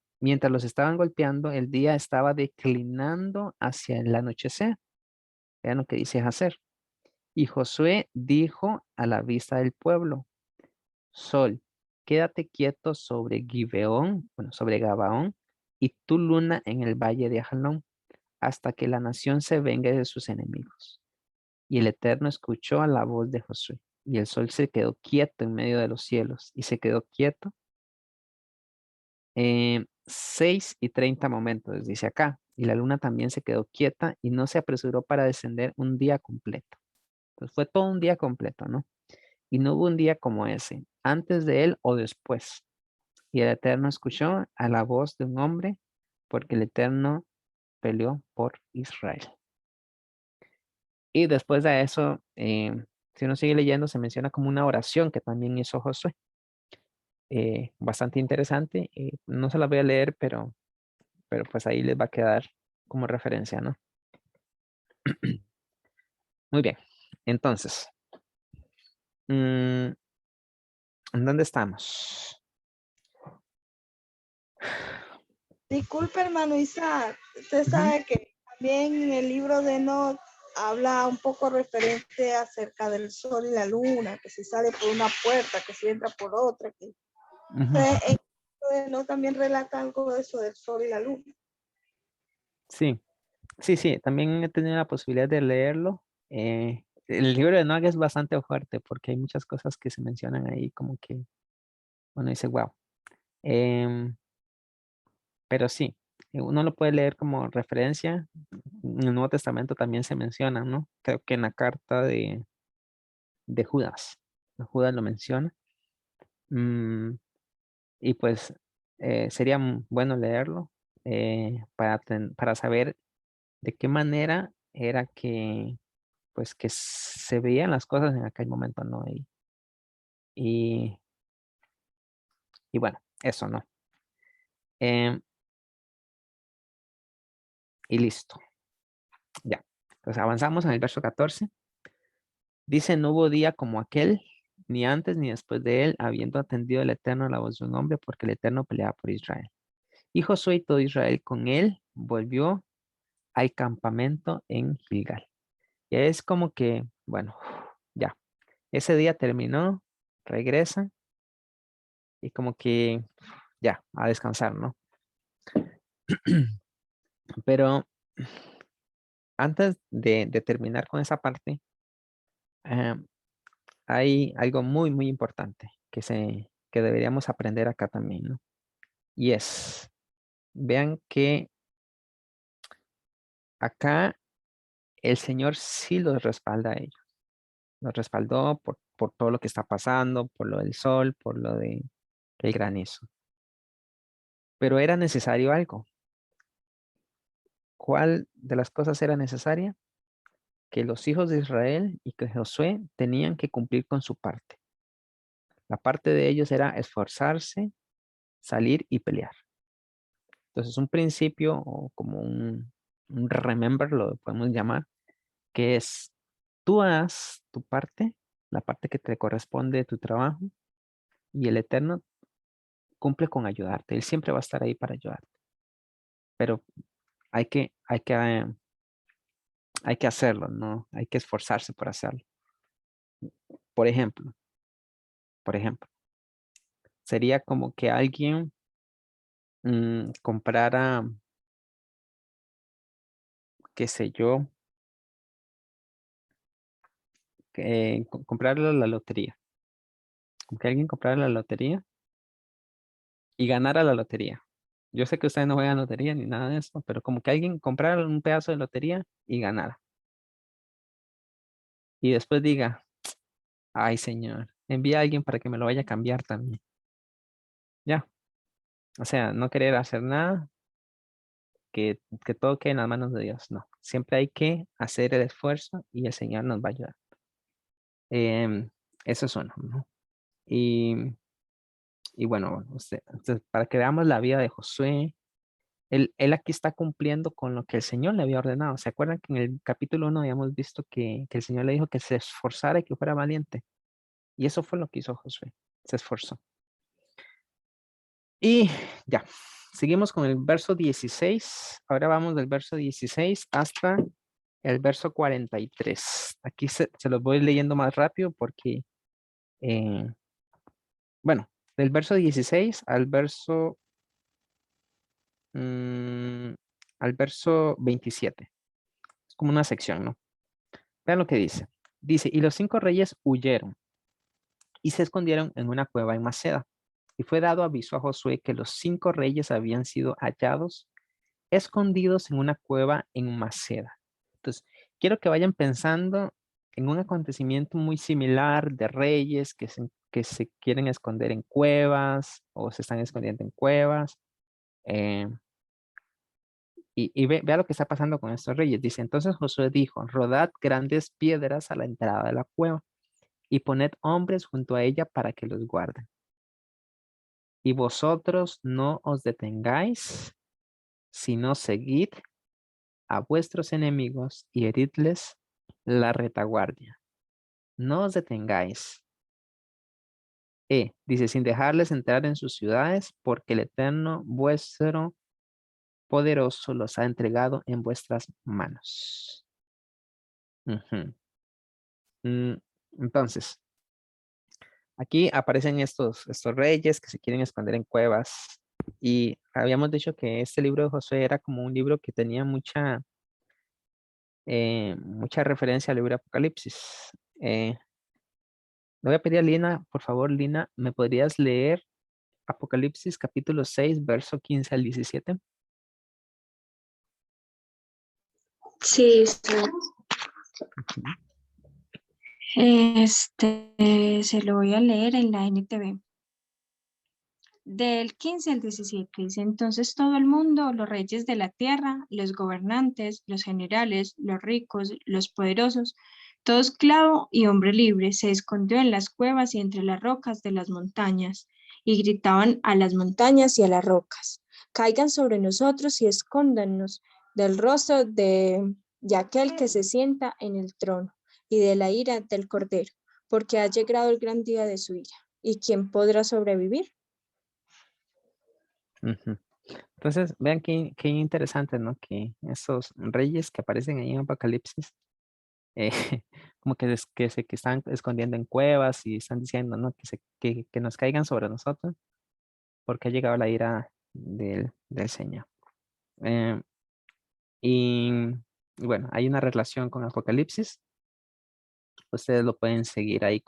golpeando, el día estaba declinando hacia el anochecer. Vean lo que dice hacer. Y Josué dijo a la vista del pueblo, Sol, quédate quieto sobre Gibeón, bueno, sobre Gabaón, y tu luna en el valle de Ajalón, hasta que la nación se vengue de sus enemigos. Y el Eterno escuchó a la voz de Josué, y el sol se quedó quieto en medio de los cielos, y se quedó quieto 6:30 momentos, dice acá, y la luna también se quedó quieta y no se apresuró para descender un día completo. Entonces fue todo un día completo, ¿no? Y no hubo un día como ese, antes de él o después. Y el Eterno escuchó a la voz de un hombre, porque el Eterno peleó por Israel. Y después de eso, si uno sigue leyendo, se menciona como una oración que también hizo Josué. Bastante interesante. No se la voy a leer, pero pues ahí les va a quedar como referencia, ¿no? Muy bien. Entonces, ¿en dónde estamos? Disculpe, hermano Isaac, usted sabe que también en el libro de Enoch habla un poco referente acerca del sol y la luna, que si sale por una puerta, que si entra por otra. Que en el libro de Enoch también relata algo de eso del sol y la luna. Sí, sí, también he tenido la posibilidad de leerlo. El libro de Noé es bastante fuerte porque hay muchas cosas que se mencionan ahí como que uno dice, wow. Pero sí, uno lo puede leer como referencia. En el Nuevo Testamento también se menciona, ¿no? Creo que en la carta de Judas. Judas lo menciona. Mm, y pues sería bueno leerlo para saber de qué manera era que, pues, que se veían las cosas en aquel momento, ¿no? Y, y bueno, eso, ¿no? Em, y listo, ya. Entonces avanzamos en el verso 14. Dice, no hubo día como aquel, ni antes ni después de él, habiendo atendido el Eterno a la voz de un hombre, porque el Eterno peleaba por Israel. Y Josué y todo Israel con él volvió al campamento en Gilgal. Y es como que, bueno, ya, ese día terminó, regresa y como que ya, a descansar, ¿no? Pero antes de terminar con esa parte, eh, hay algo muy, muy importante que deberíamos aprender acá también, ¿no? Y vean que acá el Señor sí los respalda a ellos. Los respaldó por todo lo que está pasando, por lo del sol, por lo del granizo. Pero era necesario algo. ¿Cuál de las cosas era necesaria? Que los hijos de Israel y que Josué tenían que cumplir con su parte. La parte de ellos era esforzarse, salir y pelear. Entonces, un principio o como un remember, lo podemos llamar, que es tú haz tu parte, la parte que te corresponde de tu trabajo, y el Eterno cumple con ayudarte. Él siempre va a estar ahí para ayudarte. Pero hay que hacerlo, ¿no? Hay que esforzarse por hacerlo. Por ejemplo, por ejemplo, sería como que alguien comprara, qué sé yo, comprar la lotería. Como que alguien comprara la lotería y ganara la lotería. Yo sé que ustedes no juegan lotería ni nada de eso, pero como que alguien comprara un pedazo de lotería y ganara. Y después diga, ay, Señor, envía a alguien para que me lo vaya a cambiar también. Ya. O sea, no querer hacer nada, que todo quede en las manos de Dios. No. Siempre hay que hacer el esfuerzo y el Señor nos va a ayudar. Em, Eso es uno, ¿no? Y bueno, entonces, para que veamos la vida de Josué, él aquí está cumpliendo con lo que el Señor le había ordenado. ¿Se acuerdan que en el capítulo 1 habíamos visto que el Señor le dijo que se esforzara y que fuera valiente? Y eso fue lo que hizo Josué. Se esforzó. Y ya, seguimos con el verso 16. Ahora vamos del verso 16 hasta el verso 43. Aquí se los voy leyendo más rápido porque, eh, bueno, del verso 16 al verso 27. Es como una sección, ¿no? Vean lo que dice. Dice, y los 5 reyes huyeron y se escondieron en una cueva en Maceda. Y fue dado aviso a Josué que los 5 reyes habían sido hallados escondidos en una cueva en Maceda. Entonces, quiero que vayan pensando en un acontecimiento muy similar de reyes que se quieren esconder en cuevas o se están escondiendo en cuevas. Eh, y vea lo que está pasando con estos reyes. Dice, entonces Josué dijo, rodad grandes piedras a la entrada de la cueva y poned hombres junto a ella para que los guarden. Y vosotros no os detengáis, sino seguid a vuestros enemigos y heridles la retaguardia. No os detengáis. Dice, sin dejarles entrar en sus ciudades, porque el Eterno vuestro poderoso los ha entregado en vuestras manos. Ujú. Entonces, aquí aparecen estos reyes que se quieren esconder en cuevas. Y habíamos dicho que este libro de Josué era como un libro que tenía mucha referencia al libro de Apocalipsis. Le voy a pedir a Lina, por favor, Lina, ¿me podrías leer Apocalipsis capítulo 6, verso 15 al 17? Sí, sí. Ujú. Se lo voy a leer en la NTV. Del 15 al 17 dice, entonces todo el mundo, los reyes de la tierra, los gobernantes, los generales, los ricos, los poderosos, todo esclavo y hombre libre, se escondió en las cuevas y entre las rocas de las montañas, y gritaban a las montañas y a las rocas, caigan sobre nosotros y escóndanos del rostro de aquel que se sienta en el trono y de la ira del Cordero, porque ha llegado el gran día de su ira. ¿Y quién podrá sobrevivir? Ujú. Entonces, vean qué interesante, ¿no? Que esos reyes que aparecen ahí en Apocalipsis, eh, como que están escondiendo en cuevas y están diciendo, ¿no? Que nos caigan sobre nosotros porque ha llegado la ira del Señor. Eh, y, y bueno, hay una relación con Apocalipsis. Ustedes lo pueden seguir ahí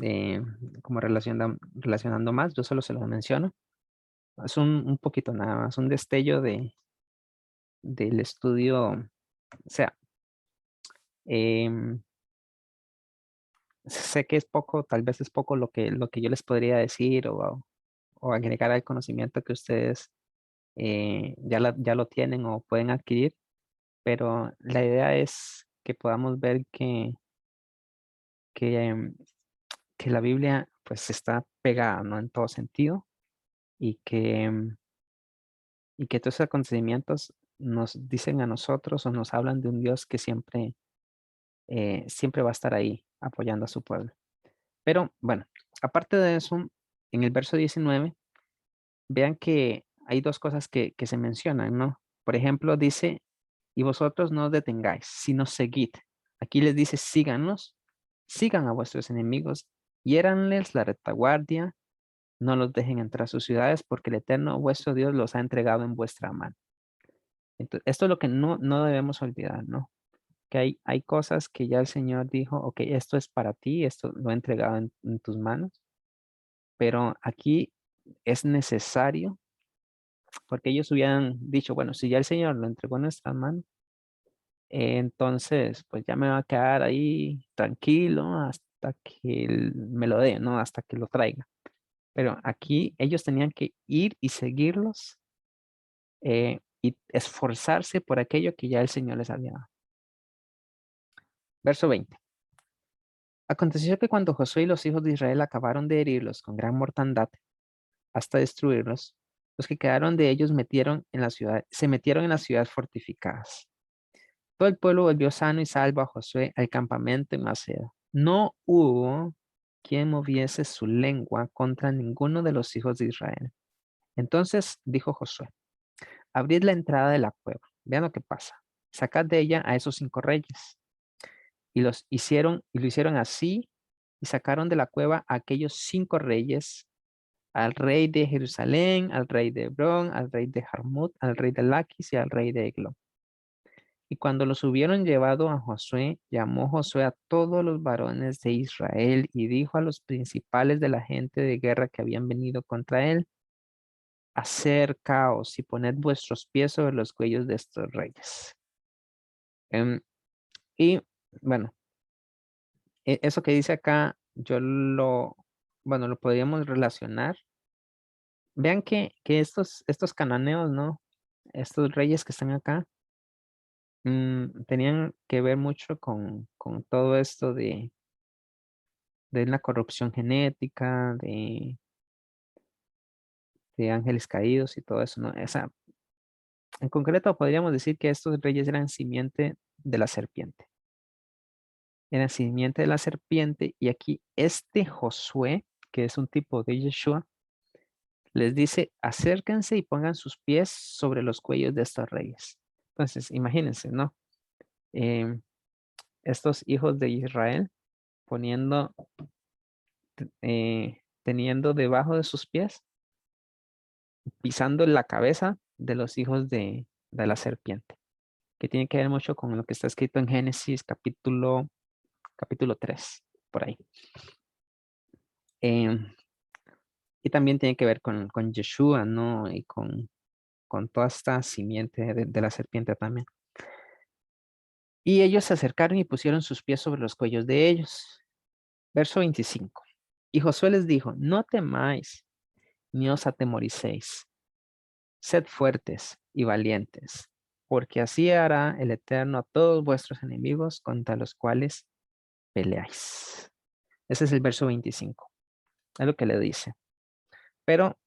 eh, como relacionando más. Yo solo se los menciono. Es un poquito nada más, un destello del estudio. O sea, em, sé que es poco, tal vez es poco lo que yo les podría decir o agregar al conocimiento que ustedes ya lo tienen o pueden adquirir, pero la idea es que podamos ver que, em, que la Biblia pues está pegada, ¿no? En todo sentido y que todos esos acontecimientos nos dicen a nosotros o nos hablan de un Dios que siempre va a estar ahí apoyando a su pueblo. Pero bueno, aparte de eso, en el verso 19, vean que hay dos cosas que se mencionan, ¿no? Por ejemplo, dice, y vosotros no os detengáis, sino seguid. Aquí les dice, síganos, sigan a vuestros enemigos, hiéranles la retaguardia, no los dejen entrar a sus ciudades, porque el Eterno vuestro Dios los ha entregado en vuestra mano. Entonces, esto es lo que no debemos olvidar, ¿no? que hay cosas que ya el Señor dijo, ok, esto es para ti, esto lo he entregado en tus manos, pero aquí es necesario, porque ellos hubieran dicho, bueno, si ya el Señor lo entregó en nuestras manos, entonces pues ya me va a quedar ahí tranquilo hasta que él me lo dé, ¿no? Hasta que lo traiga. Pero aquí ellos tenían que ir y seguirlos y esforzarse por aquello que ya el Señor les había dado. Verso 20. Aconteció que cuando Josué y los hijos de Israel acabaron de herirlos con gran mortandad hasta destruirlos, los que quedaron de ellos se metieron en las ciudades fortificadas. Todo el pueblo volvió sano y salvo a Josué al campamento en Maceda. No hubo quien moviese su lengua contra ninguno de los hijos de Israel. Entonces dijo Josué, abrid la entrada de la cueva. Vean lo que pasa. Sacad de ella a esos 5 reyes. Y lo hicieron así, y sacaron de la cueva a aquellos 5 reyes, al rey de Jerusalén, al rey de Hebrón, al rey de Jarmut, al rey de Laquis y al rey de Eglón. Y cuando los hubieron llevado a Josué, llamó Josué a todos los varones de Israel y dijo a los principales de la gente de guerra que habían venido contra él, acercaos y poned vuestros pies sobre los cuellos de estos reyes. Y bueno, eso que dice acá, bueno, lo podríamos relacionar. Vean que estos cananeos, ¿no? Estos reyes que están acá, tenían que ver mucho con todo esto de la corrupción genética, de ángeles caídos y todo eso, ¿no? En concreto, podríamos decir que estos reyes eran simiente de la serpiente. Eran simiente de la serpiente, y aquí este Josué, que es un tipo de Yeshua, les dice, acérquense y pongan sus pies sobre los cuellos de estos reyes. Entonces, imagínense, ¿no? Em, estos hijos de Israel teniendo debajo de sus pies, pisando la cabeza de los hijos de la serpiente, que tiene que ver mucho con lo que está escrito en Génesis capítulo 3, por ahí. Y también tiene que ver con Yeshua, ¿no? Y con toda esta simiente de la serpiente también. Y ellos se acercaron y pusieron sus pies sobre los cuellos de ellos. Verso 25. Y Josué les dijo, no temáis, ni os atemoricéis. Sed fuertes y valientes, porque así hará el Eterno a todos vuestros enemigos contra los cuales peleáis. Ese es el verso 25. Es lo que le dice. Pero,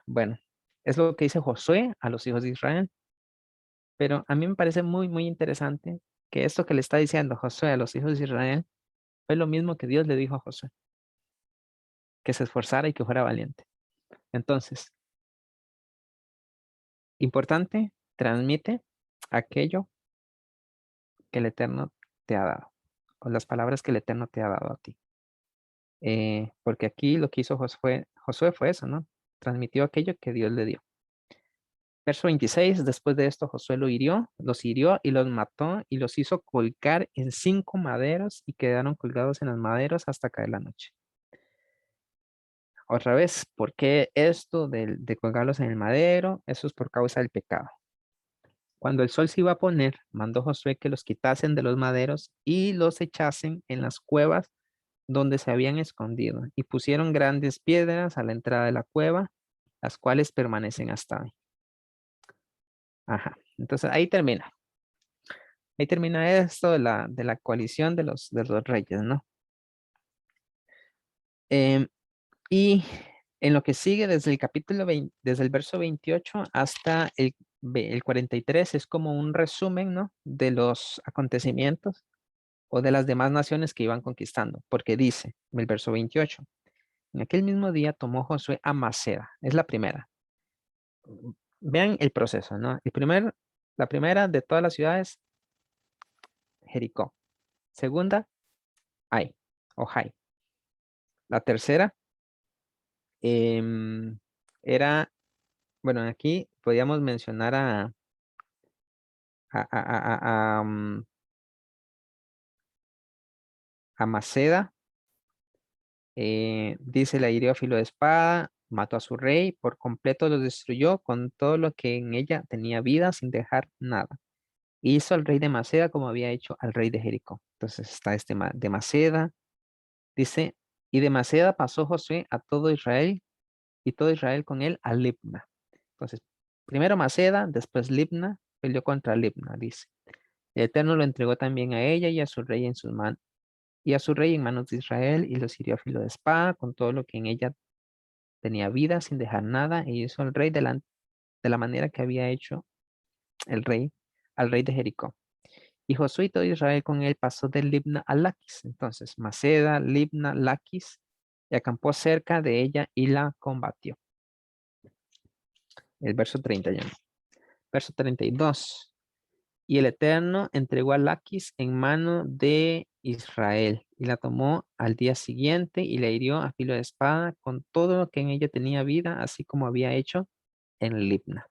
bueno, es lo que dice Josué a los hijos de Israel. Pero a mí me parece muy, muy interesante que esto que le está diciendo Josué a los hijos de Israel fue lo mismo que Dios le dijo a Josué, que se esforzara y que fuera valiente. Entonces, importante, transmite aquello que el Eterno te ha dado, o las palabras que el Eterno te ha dado a ti. Porque aquí lo que hizo Josué fue eso, ¿no? Transmitió aquello que Dios le dio. Verso 26, después de esto Josué los hirió y los mató y los hizo colgar en 5 maderos y quedaron colgados en los maderos hasta caer la noche. Otra vez, ¿por qué esto de colgarlos en el madero? Eso es por causa del pecado. Cuando el sol se iba a poner, mandó Josué que los quitasen de los maderos y los echasen en las cuevas donde se habían escondido, y pusieron grandes piedras a la entrada de la cueva, las cuales permanecen hasta hoy. Ajá, entonces ahí termina. Ahí termina esto de la coalición de los reyes, ¿no? Y en lo que sigue desde el capítulo 20, desde el verso 28 hasta el 43 es como un resumen, ¿no? De los acontecimientos o de las demás naciones que iban conquistando, porque dice en el verso 28, en aquel mismo día tomó Josué a Maceda, es la primera. Vean el proceso, ¿no? La primera de todas las ciudades, Jericó. Segunda, Ai, o Jai. La tercera era, bueno, aquí podríamos mencionar a Maceda. Dice, la hirió a filo de espada, mató a su rey, por completo lo destruyó con todo lo que en ella tenía vida sin dejar nada. Hizo al rey de Maceda como había hecho al rey de Jericó. Entonces está de Maceda. Dice, y de Maceda pasó Josué a todo Israel y todo Israel con él a Libna. Entonces, primero Maceda, después Libna, peleó contra Libna, dice. El Eterno lo entregó también a ella y a su rey en sus manos, y a su rey en manos de Israel, y los hirió a filo de espada con todo lo que en ella tenía vida, sin dejar nada, y hizo al rey de la manera que había hecho el rey al rey de Jericó. Y Josué y todo Israel con él pasó de Libna a Laquis. Entonces, Maceda, Libna, Laquis, y acampó cerca de ella y la combatió. El verso 31. Verso 32. Y el Eterno entregó a Laquis en mano de Israel y la tomó al día siguiente y la hirió a filo de espada con todo lo que en ella tenía vida, así como había hecho en Libna.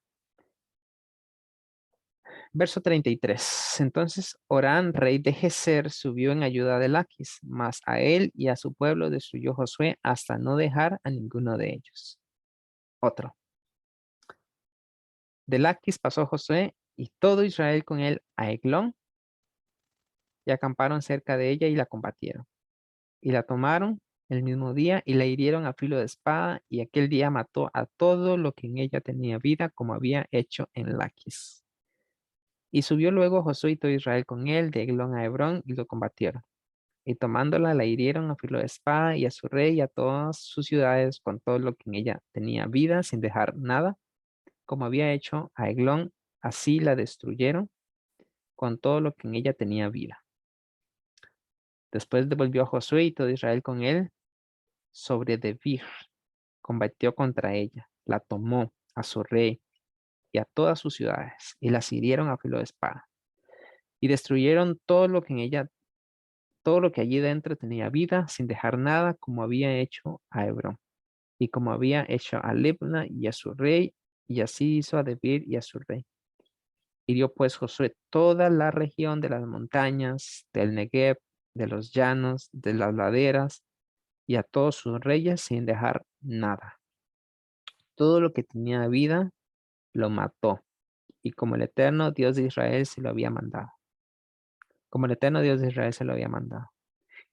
Verso 33. Entonces Orán, rey de Geser, subió en ayuda de Laquis, mas a él y a su pueblo destruyó Josué hasta no dejar a ninguno de ellos. Otro. De Laquis pasó Josué y todo Israel con él a Eglón y acamparon cerca de ella y la combatieron. Y la tomaron el mismo día y la hirieron a filo de espada y aquel día mató a todo lo que en ella tenía vida como había hecho en Laquis. Y subió luego Josué y todo Israel con él de Eglón a Hebrón y lo combatieron. Y tomándola la hirieron a filo de espada y a su rey y a todas sus ciudades con todo lo que en ella tenía vida sin dejar nada, como había hecho a Eglón, así la destruyeron con todo lo que en ella tenía vida. Después devolvió a Josué y todo Israel con él sobre Debir, combatió contra ella, la tomó a su rey y a todas sus ciudades y las hirieron a filo de espada y destruyeron todo lo que en ella, todo lo que allí dentro tenía vida sin dejar nada, como había hecho a Hebrón y como había hecho a Libna y a su rey, y así hizo a Debir y a su rey. Hirió pues Josué toda la región de las montañas, del Negev, de los llanos, de las laderas, y a todos sus reyes sin dejar nada. Todo lo que tenía vida lo mató, y como el eterno Dios de Israel se lo había mandado. Como el eterno Dios de Israel se lo había mandado.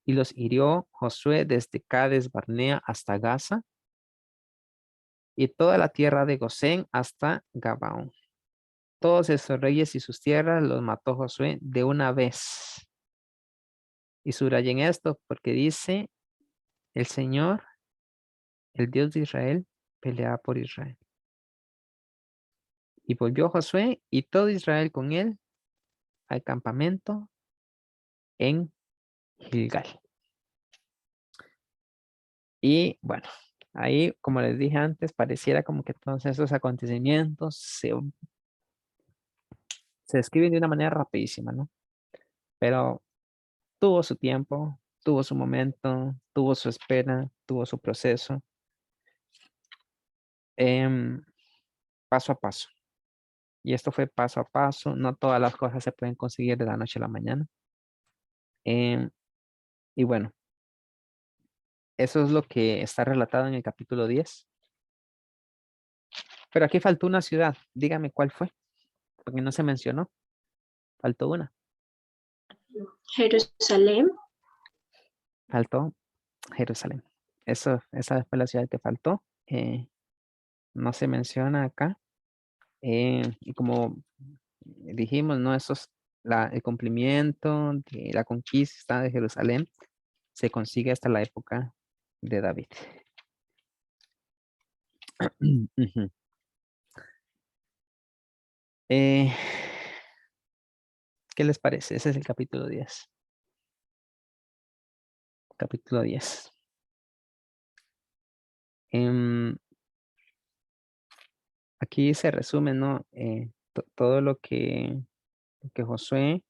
Y los hirió Josué desde Cades Barnea hasta Gaza, y toda la tierra de Gosén hasta Gabaón. Todos esos reyes y sus tierras los mató Josué de una vez. Y subrayen esto porque dice, el Señor, el Dios de Israel, pelea por Israel. Y volvió Josué y todo Israel con él al campamento en Gilgal. Y bueno, ahí, como les dije antes, pareciera como que todos esos acontecimientos se describen de una manera rapidísima, ¿no? Pero tuvo su tiempo, tuvo su momento, tuvo su espera, tuvo su proceso, paso a paso. Y esto fue paso a paso, no todas las cosas se pueden conseguir de la noche a la mañana. Y bueno, eso es lo que está relatado en el capítulo 10. Pero aquí faltó una ciudad, dígame cuál fue, porque no se mencionó, faltó una. Jerusalén. Faltó Jerusalén. Esa fue la ciudad que faltó. No se menciona acá. Y como dijimos, ¿no? Eso es el cumplimiento de la conquista de Jerusalén se consigue hasta la época de David. ¿Qué les parece? Ese es el capítulo 10. Capítulo 10. Aquí se resume, ¿no? Todo lo que Josué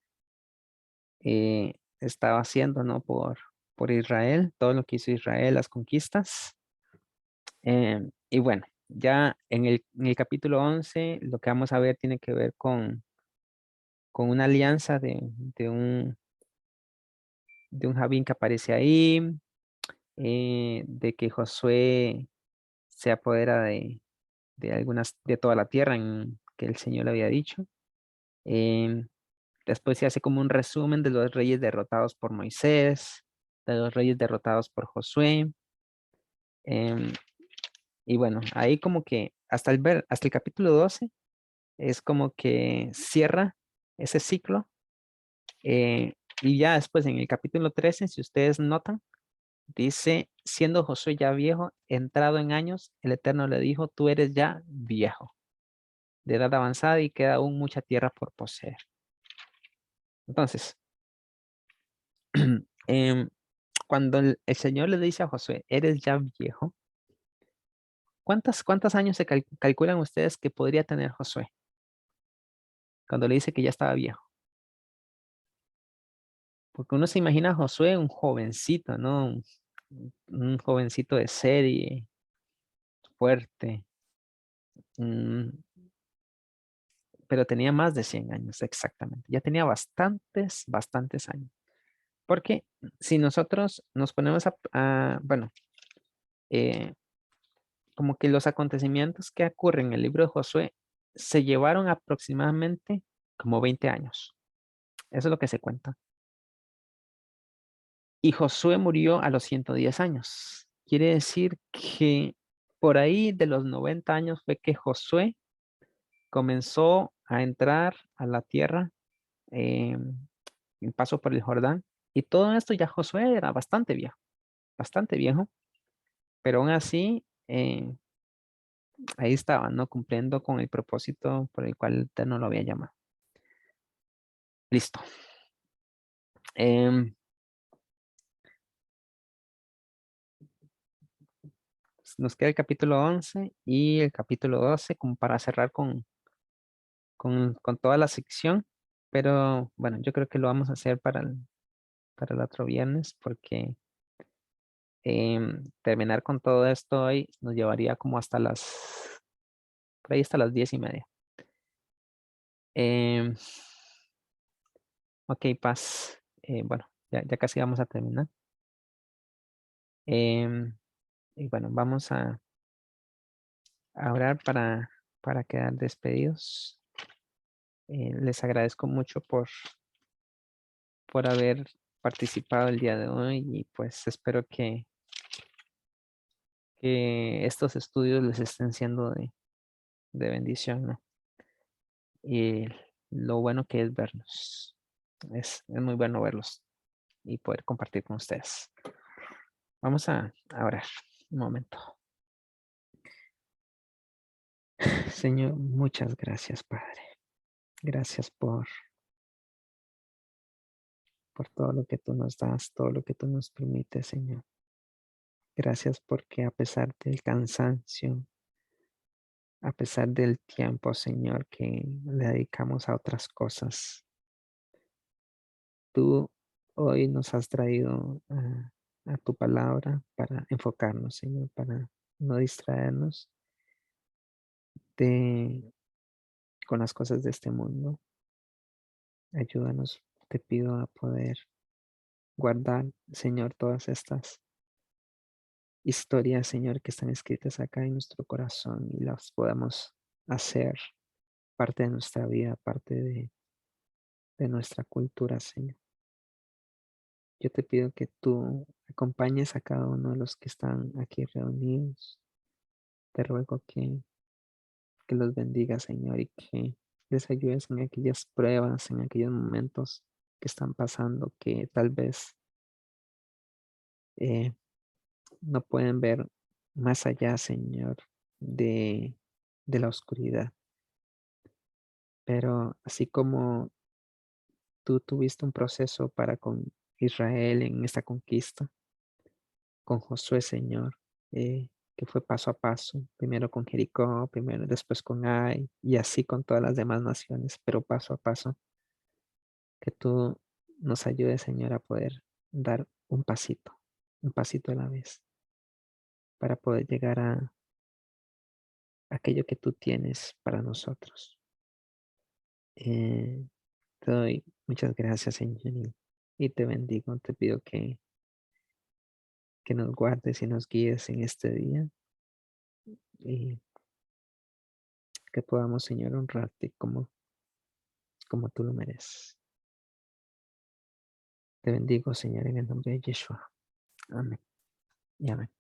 estaba haciendo, ¿no? Por Israel, todo lo que hizo Israel, las conquistas. Y bueno, ya en el capítulo 11, lo que vamos a ver tiene que ver con una alianza de de un Javín que aparece ahí, de que Josué se apodera de toda la tierra en que el Señor le había dicho. Después se hace como un resumen de los reyes derrotados por Moisés, de los reyes derrotados por Josué. Y bueno, ahí como que hasta el capítulo 12 es como que cierra ese ciclo. Y ya después en el capítulo 13, si ustedes notan, dice, siendo Josué ya viejo, entrado en años, el Eterno le dijo, tú eres ya viejo, de edad avanzada y queda aún mucha tierra por poseer. Entonces, cuando el Señor le dice a Josué, eres ya viejo, ¿cuántos años se calculan ustedes que podría tener Josué? Cuando le dice que ya estaba viejo. Porque uno se imagina a Josué un jovencito, ¿no? Un jovencito de serie, fuerte. Pero tenía más de 100 años, exactamente. Ya tenía bastantes años. Porque si nosotros nos ponemos bueno, como que los acontecimientos que ocurren en el libro de Josué se llevaron aproximadamente como 20 años. Eso es lo que se cuenta. Y Josué murió a los 110 años. Quiere decir que por ahí de los 90 años fue que Josué comenzó a entrar a la tierra, en paso por el Jordán. Y todo esto ya Josué era bastante viejo, pero aún así ahí estaba, ¿no? Cumpliendo con el propósito por el cual el Eterno lo había llamado. Listo. Nos queda el capítulo 11 y el capítulo 12 como para cerrar con toda la sección. Pero bueno, yo creo que lo vamos a hacer para el otro viernes porque terminar con todo esto hoy nos llevaría como por ahí hasta las 10:30. Em, ok, Paz. Bueno, ya casi vamos a terminar. Y bueno, vamos a orar para quedar despedidos. Les agradezco mucho por haber participado el día de hoy y pues espero que estos estudios les estén siendo de bendición, ¿no? Y lo bueno que es vernos. Es muy bueno verlos y poder compartir con ustedes. Vamos a orar un momento. Señor, muchas gracias, Padre. Gracias por todo lo que tú nos das, todo lo que tú nos permites, Señor. Gracias porque a pesar del cansancio, a pesar del tiempo, Señor, que le dedicamos a otras cosas, tú hoy nos has traído a tu palabra para enfocarnos, Señor, para no distraernos con las cosas de este mundo. Ayúdanos, te pido a poder guardar, Señor, todas estas historias, Señor, que están escritas acá en nuestro corazón y las podamos hacer parte de nuestra vida, parte de nuestra cultura, Señor. Yo te pido que tú acompañes a cada uno de los que están aquí reunidos. Te ruego que los bendiga, Señor, y que les ayudes en aquellas pruebas, en aquellos momentos que están pasando, que tal vez eh, no pueden ver más allá, Señor, de la oscuridad. Pero así como tú tuviste un proceso para con Israel en esta conquista, con Josué, Señor, que fue paso a paso, primero con Jericó, primero después con Ai, y así con todas las demás naciones, pero paso a paso, que tú nos ayudes, Señor, a poder dar un pasito a la vez, para poder llegar a aquello que tú tienes para nosotros. Te doy muchas gracias, Señor, y y te bendigo. Te pido que nos guardes y nos guíes en este día y que podamos, Señor, honrarte como tú lo mereces. Te bendigo, Señor, en el nombre de Yeshua. Amén y amén.